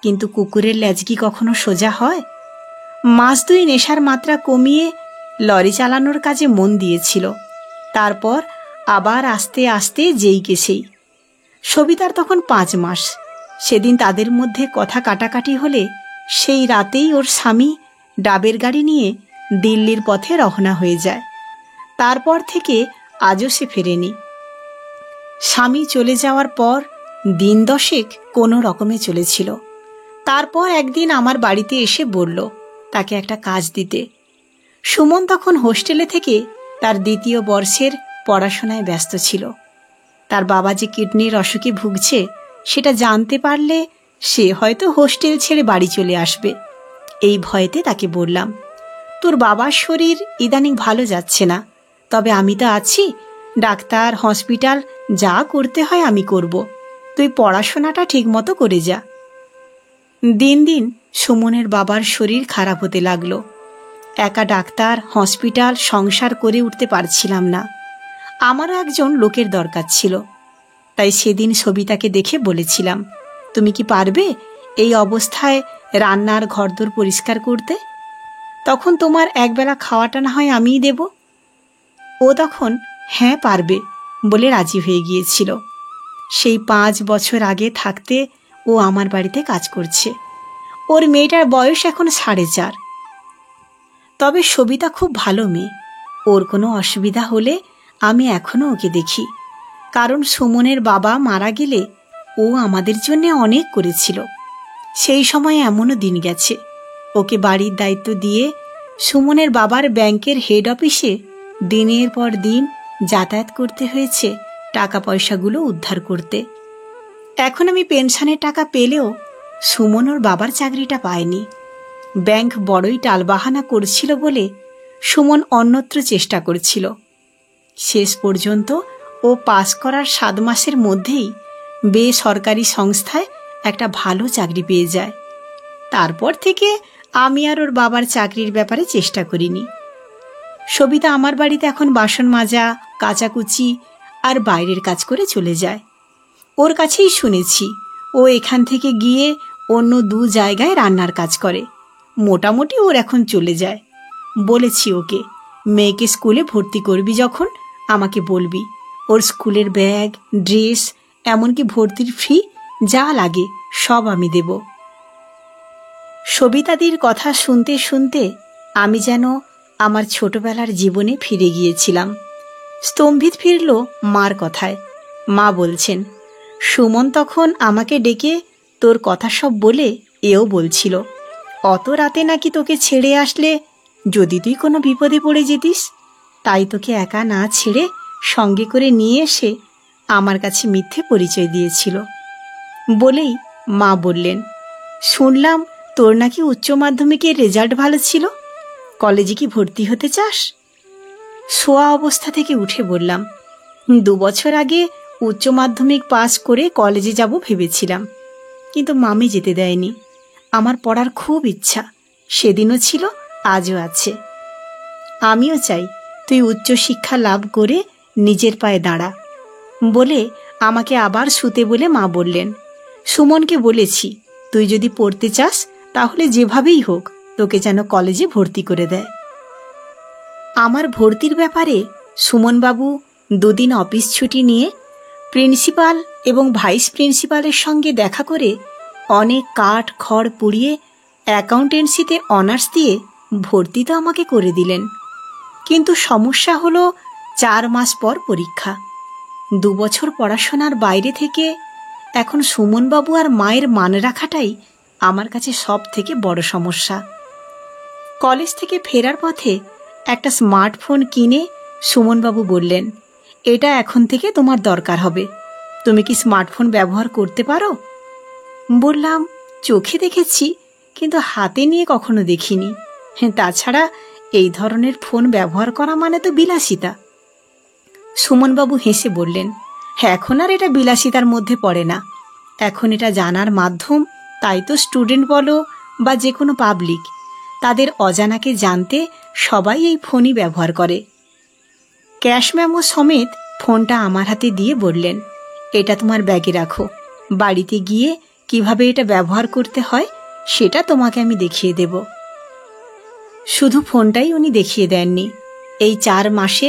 কিন্তু কুকুরের লেজ কি কখনো সোজা হয়? মাস 2 নেশার মাত্রা কমিয়ে লরি চালানোর কাজে মন দিয়েছিল। তারপর আবার আস্তে আস্তে যেই কে সেই। সবিতার তখন 5 মাস। সেদিন তাদের মধ্যে কথা কাটাকাটি হলে সেই রাতেই ওর স্বামী ডাবের গাড়ি নিয়ে দিল্লির পথে রওনা হয়ে যায়। তারপর থেকে আজও সে ফেরেনি। স্বামী চলে যাওয়ার পর দিন 10 কোনো রকমে চলেছিল। তারপর একদিন আমার বাড়িতে এসে বলল তাকে একটা কাজ দিতে। সুমন তখন হোস্টেলে থেকে তার 2য় বর্ষের পড়াশোনায় ব্যস্ত ছিল। তার বাবা যে কিডনির অসুখে ভুগছে সেটা জানতে পারলে সে হয়তো হোস্টেল ছেড়ে বাড়ি চলে আসবে। এই ভয়েতে তাকে বললাম, তোর বাবার শরীর ইদানিং ভালো যাচ্ছে না, তবে আমি তো আছি, ডাক্তার হসপিটাল যা করতে হয় আমি করব, তুই পড়াশোনাটা ঠিকমতো করে যা। দিন দিন সুমনের বাবার শরীর খারাপ হতে লাগলো। একা ডাক্তার হসপিটাল সংসার করে উঠতে পারছিলাম না। আমারও একজন লোকের দরকার ছিল। তাই সেদিন সবিতাকে দেখে বলেছিলাম, তুমি কি পারবে এই অবস্থায় রান্নার ঘরদোর পরিষ্কার করতে? তখন তোমার একবেলা খাওয়াটা না হয় আমিই দেব। ও তখন হ্যাঁ পারবে বলে রাজি হয়ে গিয়েছিল। সেই 5 বছর আগে থাকতে ও আমার বাড়িতে কাজ করছে। ওর মেয়েটার বয়স এখন 4.5। তবে সবিতা খুব ভালো মেয়ে। ওর কোনো অসুবিধা হলে আমি এখনও ওকে দেখি। কারণ সুমনের বাবা মারা গেলে ও আমাদের জন্য অনেক করেছিল। সেই সময় এমনও দিন গেছে, ওকে বাড়ির দায়িত্ব দিয়ে সুমনের বাবার ব্যাংকের হেড অফিসে দিনের পর দিন যাতায়াত করতে হয়েছে টাকা পয়সাগুলো উদ্ধার করতে। এখন আমি পেনশনের টাকা পেলেও সুমন ওর বাবার চাকরিটা পায়নি। ব্যাংক বড়ই টালবাহানা করছিল বলে সুমন অন্যত্র চেষ্টা করছিল। শেষ পর্যন্ত ও পাস করার 7 মাসের মধ্যেই বেসরকারি সংস্থায় একটা ভালো চাকরি পেয়ে যায়। তারপর থেকে আমি আর ওর বাবার চাকরির ব্যাপারে চেষ্টা করিনি। সবিতা আমার বাড়িতে এখন বাসন মাজা, কাচাকুচি আর বাইরের কাজ করে চলে যায়। ওর কাছেই শুনেছি ও এখান থেকে গিয়ে অন্য 2 জায়গায় রান্নার কাজ করে। মোটামুটি ওর এখন চলে যায়। বলেছি ওকে, মেয়েকে স্কুলে ভর্তি করবি যখন আমাকে বলবি, ওর স্কুলের ব্যাগ, ড্রেস, এমনকি ভর্তির ফি যা লাগে সব আমি দেব। সবিতাদির কথা শুনতে শুনতে আমি যেন আমার ছোটবেলার জীবনে ফিরে গিয়েছিলাম। স্তম্ভিত ফিরল মার কথায়। মা বলছেন, সুমন তখন আমাকে ডেকে তোর কথা সব বলে এও বলছিল, অত রাতে নাকি তোকে ছেড়ে আসলে যদি তুই কোনো বিপদে পড়ে যেতিস, তাই তোকে একা না ছেড়ে সঙ্গে করে নিয়ে এসে আমার কাছে মিথ্যে পরিচয় দিয়েছিল। বলেই মা বললেন, শুনলাম তোর নাকি উচ্চ মাধ্যমিকের রেজাল্ট ভালো ছিল, কলেজে কি ভর্তি হতে চাস? শোয়া অবস্থা থেকে উঠে বললাম, 2 বছর আগে উচ্চ মাধ্যমিক পাস করে কলেজে যাব ভেবেছিলাম, কিন্তু মামি যেতে দেয়নি। আমার পড়ার খুব ইচ্ছা, সেদিনও ছিল, আজও আছে। আমিও চাই তুই উচ্চশিক্ষা লাভ করে নিজের পায়ে দাঁড়া। বলে আমাকে আবার শুতে বলে মা বললেন, সুমনকে বলেছি তুই যদি পড়তে চাস তাহলে যেভাবেই হোক তোকে যেন কলেজে ভর্তি করে দেয়। আমার ভর্তির ব্যাপারে সুমনবাবু 2 দিন অফিস ছুটি নিয়ে প্রিন্সিপাল এবং ভাইস প্রিন্সিপালের সঙ্গে দেখা করে অনেক কাঠ খড় পুড়িয়ে অ্যাকাউন্টেন্সিতে অনার্স দিয়ে ভর্তি তো আমাকে করে দিলেন। কিন্তু সমস্যা হলো 4 মাস পর পরীক্ষা। 2 বছর পড়াশোনার বাইরে থেকে এখন সুমনবাবু আর মায়ের মান রাখাটাই আমার কাছে সব থেকে বড় সমস্যা। কলেজ থেকে ফেরার পথে একটা স্মার্টফোন কিনে সুমনবাবু বললেন, এটা এখন থেকে তোমার দরকার হবে, তুমি কি স্মার্টফোন ব্যবহার করতে পারো? বললাম, চোখে দেখেছি কিন্তু হাতে নিয়ে কখনো দেখিনি। তাছাড়া এই ধরনের ফোন ব্যবহার করা মানে তো বিলাসিতা। সুমনবাবু হেসে বললেন, এখন আর এটা বিলাসিতার মধ্যে পড়ে না, এখন এটা জানার মাধ্যম। তাই তো স্টুডেন্ট বলো বা যে কোনো পাবলিক, তাদের অজানাকে জানতে সবাই এই ফোনই ব্যবহার করে। ক্যাশ মেমো সমেত ফোনটা আমার হাতে দিয়ে বললেন, এটা তোমার ব্যাগে রাখো, বাড়িতে গিয়ে কিভাবে এটা ব্যবহার করতে হয় সেটা তোমাকে আমি দেখিয়ে দেব। শুধু ফোনটাই উনি দেখিয়ে দেননি, এই 4 মাসে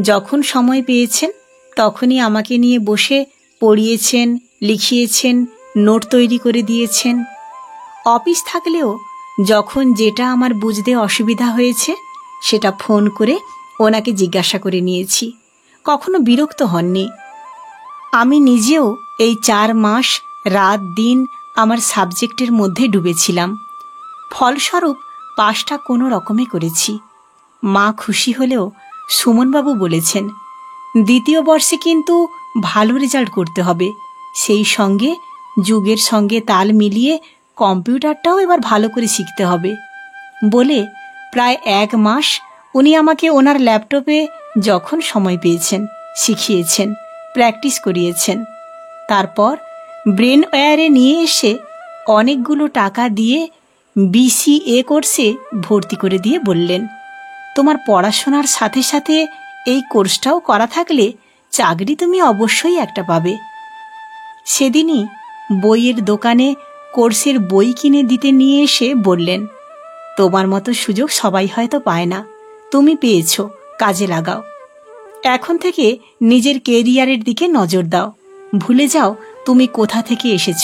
যখন সময় পেয়েছেন তখনই আমাকে নিয়ে বসে পড়িয়েছেন, লিখিয়েছেন, নোট তৈরি করে দিয়েছেন। অফিস থাকলেও যখন যেটা আমার বুঝতে অসুবিধা হয়েছে সেটা ফোন করে ওনাকে জিজ্ঞাসা করে নিয়েছি। কখনো বিরক্ত হননি। আমি নিজেও এই 4 মাস রাত দিন আমার সাবজেক্টের মধ্যে ডুবেছিলাম। ফলস্বরূপ পাসটা কোনো রকমে করেছি। মা খুশি হলেও সুমনবাবু বলেছেন, দ্বিতীয় বর্ষে কিন্তু ভালো রেজাল্ট করতে হবে, সেই সঙ্গে যুগের সঙ্গে তাল মিলিয়ে কম্পিউটারটাও এবার ভালো করে শিখতে হবে বলে প্রায় 1 মাস উনি আমাকে ওনার ল্যাপটপে যখন সময় পেয়েছেন শিখিয়েছেন, প্র্যাকটিস করিয়েছেন। তারপর ব্রেনওয়্যারে নিয়ে এসে অনেকগুলো টাকা দিয়ে BCA কোর্সে ভর্তি করে দিয়ে বললেন, তোমার পড়াশোনার সাথে সাথে এই কোর্সটাও করা থাকলে চাকরি তুমি অবশ্যই একটা পাবে। সেদিনই বইয়ের দোকানে কোর্সের বই কিনে দিতে নিয়ে এসে বললেন, তোমার মতো সুযোগ সবাই হয়তো পায় না, তুমি পেয়েছ, কাজে লাগাও। এখন থেকে নিজের কেরিয়ারের দিকে নজর দাও, ভুলে যাও তুমি কোথা থেকে এসেছ,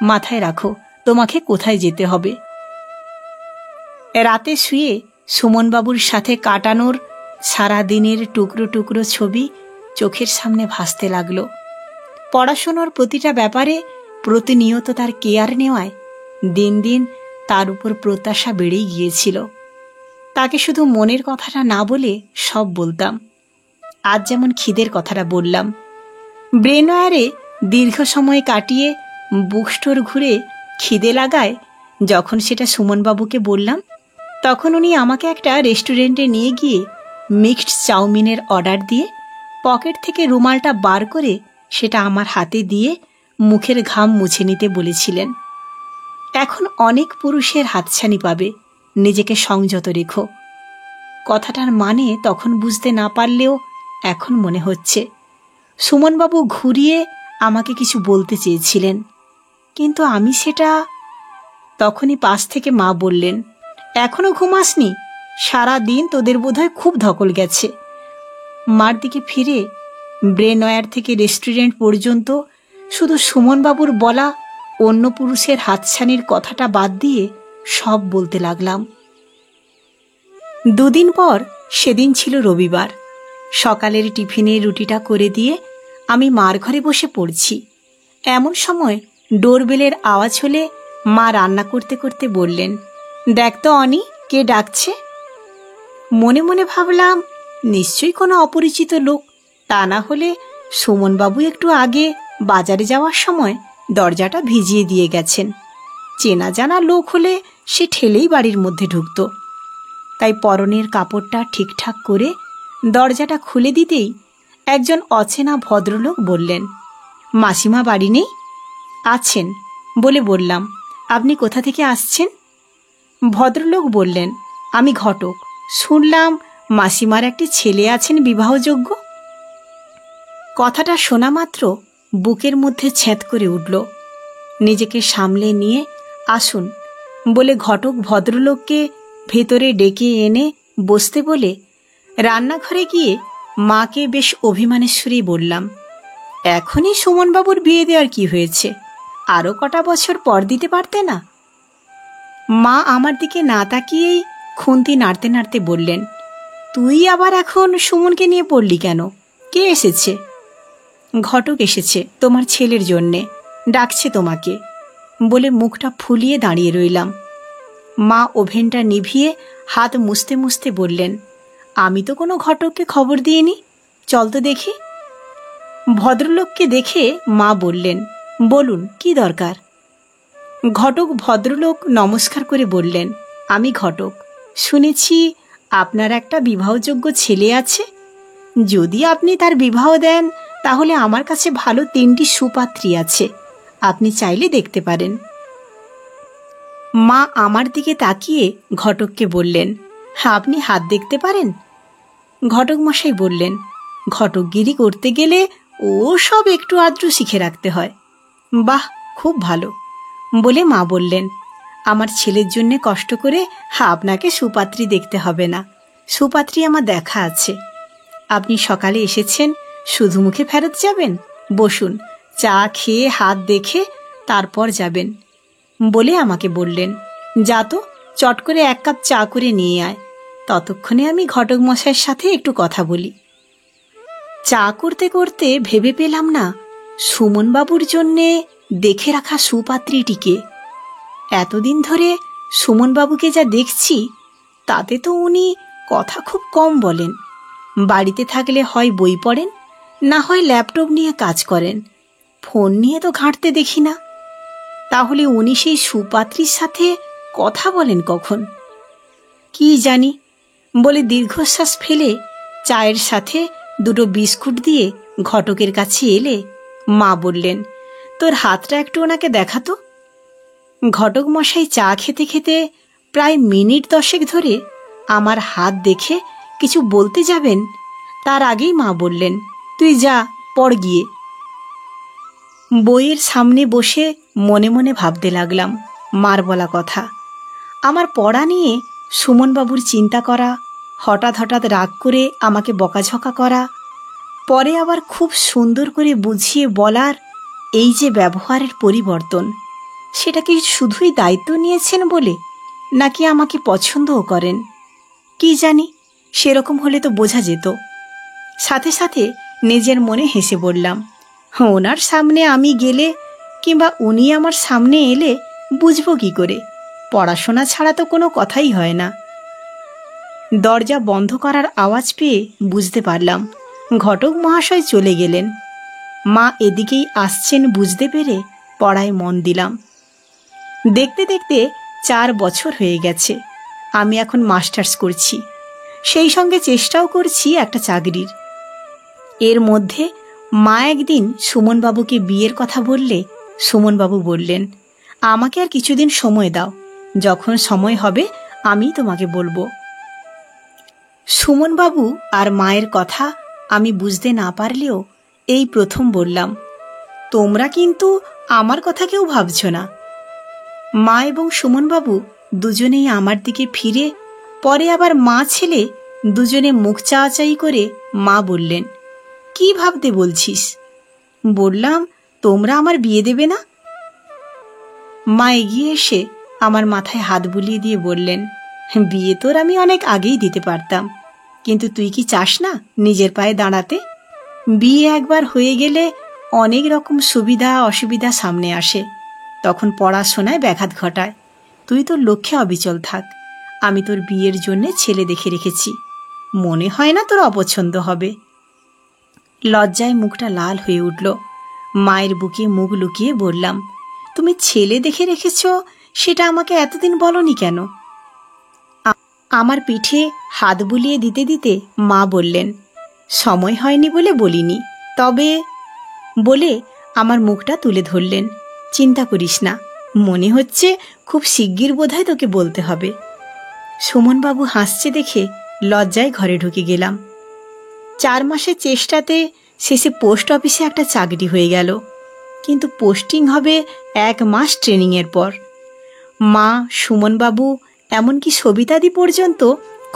মাথায় রাখো তোমাকে কোথায় যেতে হবে। রাতে শুয়ে সুমনবাবুর সাথে কাটানোর সারা দিনের টুকরো টুকরো ছবি চোখের সামনে ভাসতে লাগলো। পড়াশোনার প্রতিটা ব্যাপারে প্রতিনিয়ত তার কেয়ার নেওয়ায় দিন দিন তার উপর প্রত্যাশা বেড়েই গিয়েছিল। তাকে শুধু মনের কথাটা না বলে সব বলতাম। আজ যেমন খিদের কথাটা বললাম। ব্রেনওয়্যারে দীর্ঘ সময় কাটিয়ে বুক স্টোর ঘুরে খিদে লাগায় যখন সেটা সুমনবাবুকে বললাম, তখন উনি আমাকে একটা রেস্টুরেন্টে নিয়ে গিয়ে মিক্সড চাউমিনের অর্ডার দিয়ে পকেট থেকে রুমালটা বার করে সেটা আমার হাতে দিয়ে মুখের ঘাম মুছে নিতে বলেছিলেন। এখন অনেক পুরুষের হাতছানি পাবে, নিজেকে সংযত রেখো। কথাটার মানে তখন বুঝতে না পারলেও এখন মনে হচ্ছে সুমনবাবু ঘুরিয়ে আমাকে কিছু বলতে চেয়েছিলেন, কিন্তু আমি সেটা। তখনই পাশ থেকে মা বললেন, এখনো ঘুমাসনি? সারা দিন তোদের বোধহয় খুব ধকল গেছে। মার দিকে ফিরে ব্রেনওয়্যার থেকে রেস্টুরেন্ট পর্যন্ত শুধু সুমনবাবুর বলা অন্য পুরুষের হাতছানির কথাটা বাদ দিয়ে সব বলতে লাগলাম। 2 দিন পর সেদিন ছিল রবিবার। সকালের টিফিনে রুটিটা করে দিয়ে আমি মার ঘরে বসে পড়ছি। এমন সময় ডোরবেলের আওয়াজ হলে মা রান্না করতে করতে বললেন, দেখ তো অনি, কে ডাকছে। মনে মনে ভাবলাম নিশ্চয়ই কোনো অপরিচিত লোক, তা না হলে সুমনবাবু একটু আগে বাজারে যাওয়ার সময় দরজাটা ভিজিয়ে দিয়ে গেছেন। চেনা জানা লোক হলে সে ঠেলেই বাড়ির মধ্যে ঢুকত। তাই পরনের কাপড়টা ঠিকঠাক করে দরজাটা খুলে দিতেই একজন অচেনা ভদ্রলোক বললেন, মাসিমা বাড়ি নেই? আছেন বলে বললাম, আপনি কোথা থেকে আসছেন? ভদ্রলোক বললেন, আমি ঘটক, শুনলাম মাসিমার একটি ছেলে আছেন বিবাহযোগ্য। কথাটা শোনা মাত্র বুকের মধ্যে ছ্যাঁত করে উঠল। নিজেকে সামলে নিয়ে আসুন বলে ঘটক ভদ্রলোককে ভেতরে ডেকে এনে বসতে বলে রান্নাঘরে গিয়ে মাকে বেশ অভিমানের সুরেই বললাম, এখনই সুমনবাবুর বিয়ে দেওয়ার কি হয়েছে, আরও কটা বছর পর দিতে পারতে না? মা আমার দিকে না তাকিয়েই খুন্তি নাড়তে নাড়তে বললেন, তুই আবার এখন সুমনকে নিয়ে পড়লি কেন? কে এসেছে? ঘটক এসেছে তোমার ছেলের জন্যে, ডাকছে তোমাকে বলে মুখটা ফুলিয়ে দাঁড়িয়ে রইলাম। মা ওভেনটা নিভিয়ে হাত মুছতে মুছতে বললেন, আমি তো কোনো ঘটককে খবর দিইনি, চল তো দেখি। ভদ্রলোককে দেখে মা বললেন, বলুন কি দরকার? ঘটক ভদ্রলোক নমস্কার করে বললেন, আমি ঘটক, শুনেছি আপনার একটা বিবাহযোগ্য ছেলে আছে। যদি আপনি তার বিবাহ দেন তাহলে আমার কাছে ভালো 3টি সুপাত্রী আছে, আপনি চাইলে দেখতে পারেন। মা আমার দিকে তাকিয়ে ঘটককে বললেন, আপনি হাত দেখতে পারেন? ঘটক মশাই বললেন, ঘটকগিরি করতে গেলে ও সব একটু আধটু শিখে রাখতে হয়। বাহ, খুব ভালো বলে মা বললেন, আমার ছেলের জন্য কষ্ট করে আপনাকে সুপাত্রী দেখতে হবে না, সুপাত্রী আমার দেখা আছে। আপনি সকালে এসেছেন, শুধু মুখে ফেরত যাবেন? বসুন, চা খেয়ে হাত দেখে তারপর যাবেন বলে আমাকে বললেন, যা তো চট করে 1 কাপ চা করে নিয়ে আয়, ততক্ষণে আমি ঘটক মশাইয়ের সাথে একটু কথা বলি। চা করতে করতে ভেবে পেলাম না সুমনবাবুর জন্যে দেখে রাখা সুপাত্রীটিকে। এতদিন ধরে সুমনবাবুকে যা দেখছি তাতে তো উনি কথা খুব কম বলেন। বাড়িতে থাকলে হয় বই পড়েন, না হয় ল্যাপটপ নিয়ে কাজ করেন, ফোন নিয়ে তো ঘাঁটতে দেখি না। তাহলে উনি সেই সুপাত্রীর সাথে কথা বলেন কখন? কি জানি বলে দীর্ঘশ্বাস ফেলে চায়ের সাথে 2টো বিস্কুট দিয়ে ঘটকের কাছে এলে মা বললেন, তোর হাতটা একটু ওনাকে দেখাতো। ঘটক মশাই চা খেতে খেতে প্রায় মিনিট 10 ধরে আমার হাত দেখে কিছু বলতে যাবেন, তার আগেই মা বললেন, তুই যা পড় গিয়ে। বইয়ের সামনে বসে মনে মনে ভাবতে লাগলাম মার বলা কথা। আমার পড়া নিয়ে সুমনবাবুর চিন্তা করা, হঠাৎ হঠাৎ রাগ করে আমাকে বকাঝকা করা, পরে আবার খুব সুন্দর করে বুঝিয়ে বলার এই যে ব্যবহারের পরিবর্তন, সেটা কি শুধুই দায়িত্ব নিয়েছেন বলে, নাকি আমাকে পছন্দও করেন? কি জানি, সেরকম হলে তো বোঝা যেত। সাথে সাথে নিজের মনে হেসে বললাম, ওনার সামনে আমি গেলে কিংবা উনি আমার সামনে এলে বুঝবো কি করে? পড়াশোনা ছাড়া তো কোনো কথাই হয় না। দরজা বন্ধ করার আওয়াজ পেয়ে বুঝতে পারলাম ঘটক মহাশয় চলে গেলেন। মা এদিকেই আসছেন বুঝতে পেরে পড়ায় মন দিলাম। দেখতে দেখতে 4 বছর হয়ে গেছে। আমি এখন মাস্টার্স করছি, সেই সঙ্গে চেষ্টাও করছি একটা চাকরির। এর মধ্যে মা একদিন সুমনবাবুকে বিয়ের কথা বললে সুমনবাবু বললেন, আমাকে আর কিছুদিন সময় দাও, যখন সময় হবে আমি তোমাকে বলবো। সুমনবাবু আর মায়ের কথা আমি বুঝতে না পারলেও এই প্রথম বললাম, তোমরা কিন্তু আমার কথা কেউ ভাবছ না। মা এবং সুমনবাবু দুজনেই আমার দিকে ফিরে পরে আবার মা ছেলে দুজনে মুখ চাওয়াচাই করে মা বললেন, কি ভাবতে বলছিস? বললাম, তোমরা আমার বিয়ে দেবে না? মা এগিয়ে এসে আমার মাথায় হাত বুলিয়ে দিয়ে বললেন, বিয়ে তোর আমি অনেক আগেই দিতে পারতাম, কিন্তু তুই কি চাস না নিজের পায়ে দাঁড়াতে? বিয়ে একবার হয়ে গেলে অনেক রকম সুবিধা অসুবিধা সামনে আসে, তখন পড়াশোনায় ব্যাঘাত ঘটায়। তুই তোর লক্ষ্যে অবিচল থাক। আমি তোর বিয়ের জন্যে ছেলে দেখে রেখেছি, মনে হয় না তোর অপছন্দ হবে। লজ্জায় মুখটা লাল হয়ে উঠল। মায়ের বুকে মুখ লুকিয়ে বললাম, তুমি ছেলে দেখে রেখেছ, সেটা আমাকে এতদিন বলনি কেন? আমার পিঠে হাত বুলিয়ে দিতে দিতে মা বললেন, সময় হয়নি বলে বলিনি, তবে বলে আমার মুখটা তুলে ধরলেন, চিন্তা করিস না, মনে হচ্ছে খুব শিগগির বোধহয় তোকে বলতে হবে। সুমনবাবু হাসছে দেখে লজ্জায় ঘরে ঢুকে গেলাম। 4 মাসের চেষ্টাতে শেষে পোস্ট অফিসে একটা চাকরি হয়ে গেল, কিন্তু পোস্টিং হবে 1 মাস ট্রেনিংয়ের পর। মা, সুমনবাবু, এমনকি সবিতাদি পর্যন্ত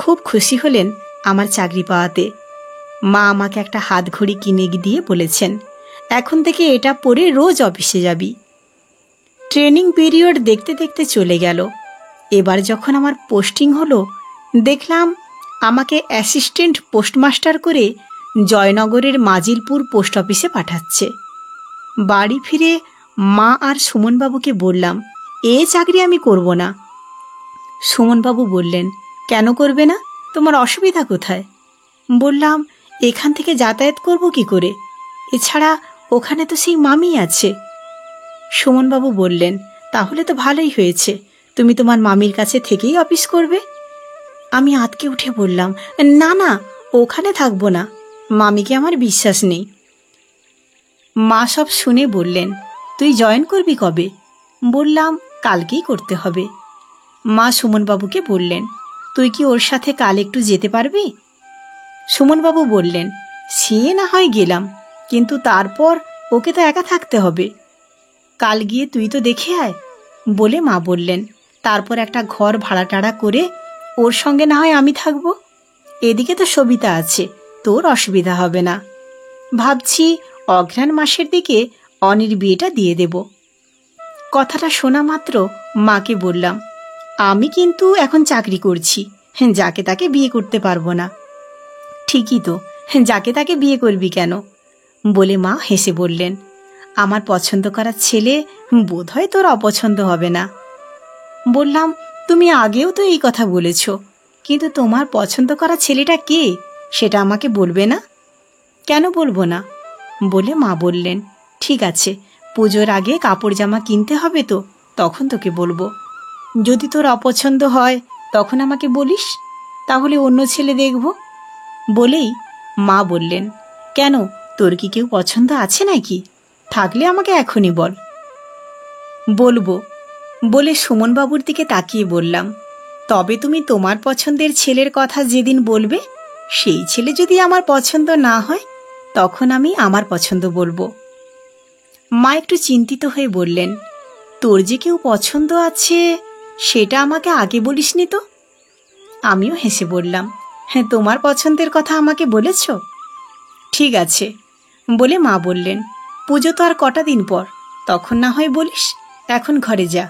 খুব খুশি হলেন আমার চাকরি পাওয়াতে। মা আমাকে একটা হাত ঘড়ি কিনে দিয়ে বলেছেন, এখন থেকে এটা পরে রোজ অফিসে যাবি। ট্রেনিং পিরিয়ড দেখতে দেখতে চলে গেল। এবার যখন আমার পোস্টিং হলো, দেখলাম আমাকে অ্যাসিস্ট্যান্ট পোস্টমাস্টার করে জয়নগরের মাজিলপুর পোস্ট অফিসে পাঠাচ্ছে। বাড়ি ফিরে মা আর সুমনবাবুকে বললাম, এ চাকরি আমি করব না। সুমনবাবু বললেন, কেন করবে না? তোমার অসুবিধা কোথায়? বললাম, এখান থেকে যাতায়াত করব কি করে? এছাড়া ওখানে তো সেই মামি আছে। সুমনবাবু বললেন, তাহলে তো ভালোই হয়েছে, তুমি তোমার মামির কাছে থেকেই অফিস করবে। আমি আঁতকে উঠে বললাম, না না, ওখানে থাকবো না, মামিকে আমার বিশ্বাস নেই। মা সব শুনে বললেন, তুই জয়েন করবি কবে? বললাম, কালকেই করতে হবে। মা সুমনবাবুকে বললেন, তুই কি ওর সাথে কাল একটু যেতে পারবি? সুমনবাবু বললেন, সে না হয় গেলাম, কিন্তু তারপর ওকে তো একা থাকতে হবে। কাল গিয়ে তুই তো দেখে আয় বলে মা বললেন, তারপর একটা ঘর ভাড়া টাড়া করে ওর সঙ্গে না হয় আমি থাকবো। এদিকে তো সবিতা আছে, তোর অসুবিধা হবে না। ভাবছি অঘ্রাণ মাসের দিকে অনির বিয়েটা দিয়ে দেব। কথাটা শোনা মাত্র মাকে বললাম, আমি কিন্তু এখন চাকরি করছি, যাকে তাকে বিয়ে করতে পারবো না। ঠিকই তো, যাকে তাকে বিয়ে করবি কেন? বলে মা হেসে বললেন, আমার পছন্দ করা ছেলে বোধহয় তোর অপছন্দ হবে না। বললাম, তুমি আগেও তো এই কথা বলেছ, কিন্তু তোমার পছন্দ করা ছেলেটা কে সেটা আমাকে বলবে না? কেন বলবো না? বলে মা বললেন, ঠিক আছে, পুজোর আগে কাপড় জামা কিনতে হবে তো, তখন তোকে বলবো। যদি তোর অপছন্দ হয় তখন আমাকে বলিস, তাহলে অন্য ছেলে দেখব। বলেই মা বললেন, কেন, তোর কি কেউ পছন্দ আছে নাকি? থাকলে আমাকে এখনই বল। বলবো বলে সুমনবাবুর দিকে তাকিয়ে বললাম, তবে তুমি তোমার পছন্দের ছেলের কথা যেদিন বলবে, সেই ছেলে যদি আমার পছন্দ না হয় তখন আমি আমার পছন্দ বলবো। মা একটু চিন্তিত হয়ে বললেন, তোর যে কেউ পছন্দ আছে সেটা আমাকে আগে বলিসনি তো। আমিও হেসে বললাম, হ্যাঁ, তোমার পছন্দের কথা আমাকে বলেছ? ঠিক আছে। বলে মা বললেন, পুজো তো আর কটা দিন পর, তখন না হয় বলিস। এখন ঘরে যা,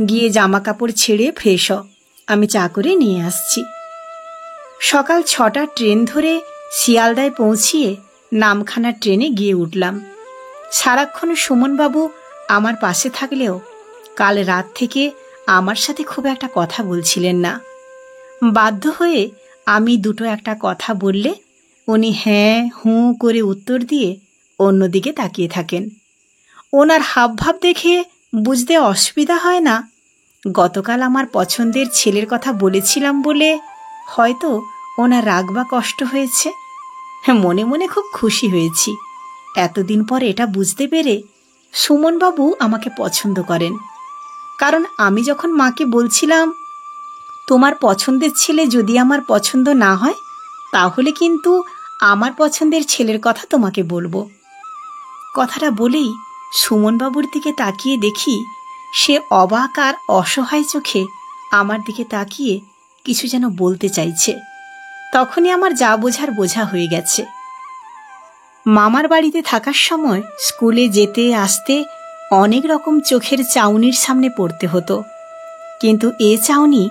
গিয়ে জামা কাপড় ছেড়ে ফ্রেশ হ, আমি চা করে নিয়ে আসছি। সকাল 6টার ট্রেন ধরে শিয়ালদায় পৌঁছিয়ে নামখানার ট্রেনে গিয়ে উঠলাম। সারাক্ষণ সুমনবাবু আমার পাশে থাকলেও কাল রাত থেকে আমার সাথে খুব একটা কথা বলছিলেন না। বাধ্য হয়ে আমি দুটো একটা কথা বললে উনি হ্যাঁ হুঁ করে উত্তর দিয়ে অন্যদিকে তাকিয়ে থাকেন। ওনার হাবভাব দেখে বুঝতে অসুবিধা হয় না গতকাল আমার পছন্দের ছেলের কথা বলেছিলাম বলে হয়তো ওনার রাগ বা কষ্ট হয়েছে। মনে মনে খুব খুশি হয়েছি এতদিন পর এটা বুঝতে পেরে সুমনবাবু আমাকে পছন্দ করেন। কারণ আমি যখন মাকে বলছিলাম, তোমার পছন্দের ছেলে যদি আমার পছন্দ না হয় তাহলে কিন্তু আমার পছন্দের ছেলের কথা তোমাকে বলবো, কথাটা বলেই সুমনবাবুর দিকে তাকিয়ে দেখি সে অবাক আর অসহায় চোখে আমার দিকে তাকিয়ে কিছু যেন বলতে চাইছে। তখনই আমার যা বোঝার বোঝা হয়ে গেছে। মামার বাড়িতে থাকার সময় স্কুলে যেতে আসতে অনেক রকম চোখের চাউনির সামনে পড়তে হতো, কিন্তু এ চাউনি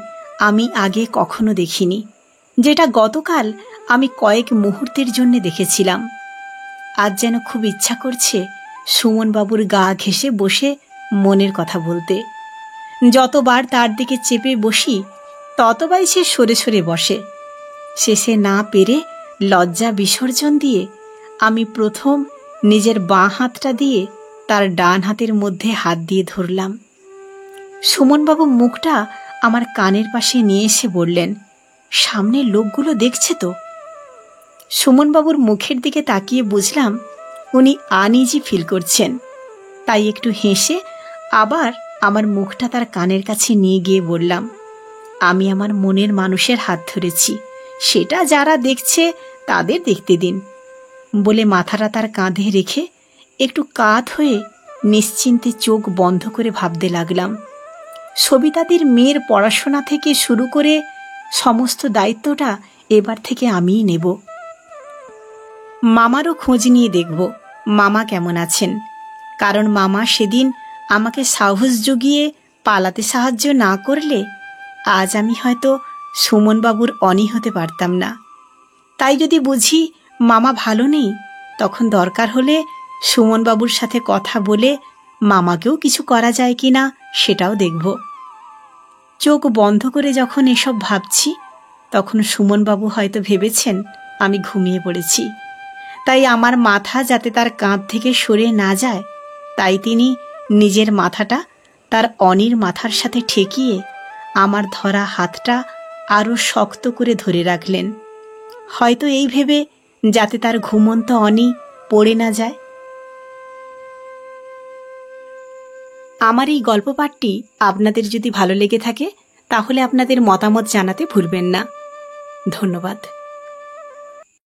আমি আগে কখনো দেখিনি, যেটা গতকাল আমি কয়েক মুহূর্তের জন্য দেখেছিলাম। আজ যেন খুব ইচ্ছা করছে সুমনবাবুর গা ঘেঁষে বসে মনের কথা বলতে। যতবার তার দিকে চেপে বসি ততবারই সে সরে সরে বসে। শেষে না পেরে লজ্জা বিসর্জন দিয়ে আমি প্রথম নিজের বাঁ হাতটা দিয়ে তার ডান হাতের মধ্যে হাত দিয়ে ধরলাম। সুমনবাবু মুখটা আমার কানের পাশে নিয়ে এসে বললেন, সামনের লোকগুলো দেখছে তো। সুমনবাবুর মুখের দিকে তাকিয়ে বুঝলাম উনি আনইজি ফিল করছেন, তাই একটু হেসে আবার আমার মুখটা তার কানের কাছে নিয়ে গিয়ে বললাম, আমি আমার মনের মানুষের হাত ধরেছি, সেটা যারা দেখছে তাদের দেখতে দিন। বলে মাথাটা তার কাঁধে রেখে একটু কাত হয়ে নিশ্চিন্তে চোখ বন্ধ করে ভাবতে লাগলাম। সবিতাদির মেয়ের পড়াশোনা থেকে শুরু করে সমস্ত দায়িত্বটা এবার থেকে আমিই নেব। মামারও খোঁজ নিয়ে দেখব মামা কেমন আছেন, কারণ মামা সেদিন আমাকে সাহস জুগিয়ে পালাতে সাহায্য না করলে আজ আমি হয়তো সুমনবাবুর অনি হতে পারতাম না। তাই যদি বুঝি মামা ভালো নেই, তখন দরকার হলে সুমনবাবুর সাথে কথা বলে মামাকেও কিছু করা যায় কি না সেটাও দেখব। চোখ বন্ধ করে যখন এসব ভাবছি তখন সুমনবাবু হয়তো ভেবেছেন আমি ঘুমিয়ে পড়েছি, তাই আমার মাথা যাতে তার কাঁধ থেকে সরে না যায় তাই তিনি নিজের মাথাটা তার অনির মাথার সাথে ঠেকিয়ে আমার ধরা হাতটা আরও শক্ত করে ধরে রাখলেন, হয়তো এই ভেবে যাতে তার ঘুমন্ত অনি পড়ে না যায়। আমার এই গল্প পাঠটি আপনাদের যদি ভালো লেগে থাকে তাহলে আপনাদের মতামত জানাতে ভুলবেন না। ধন্যবাদ।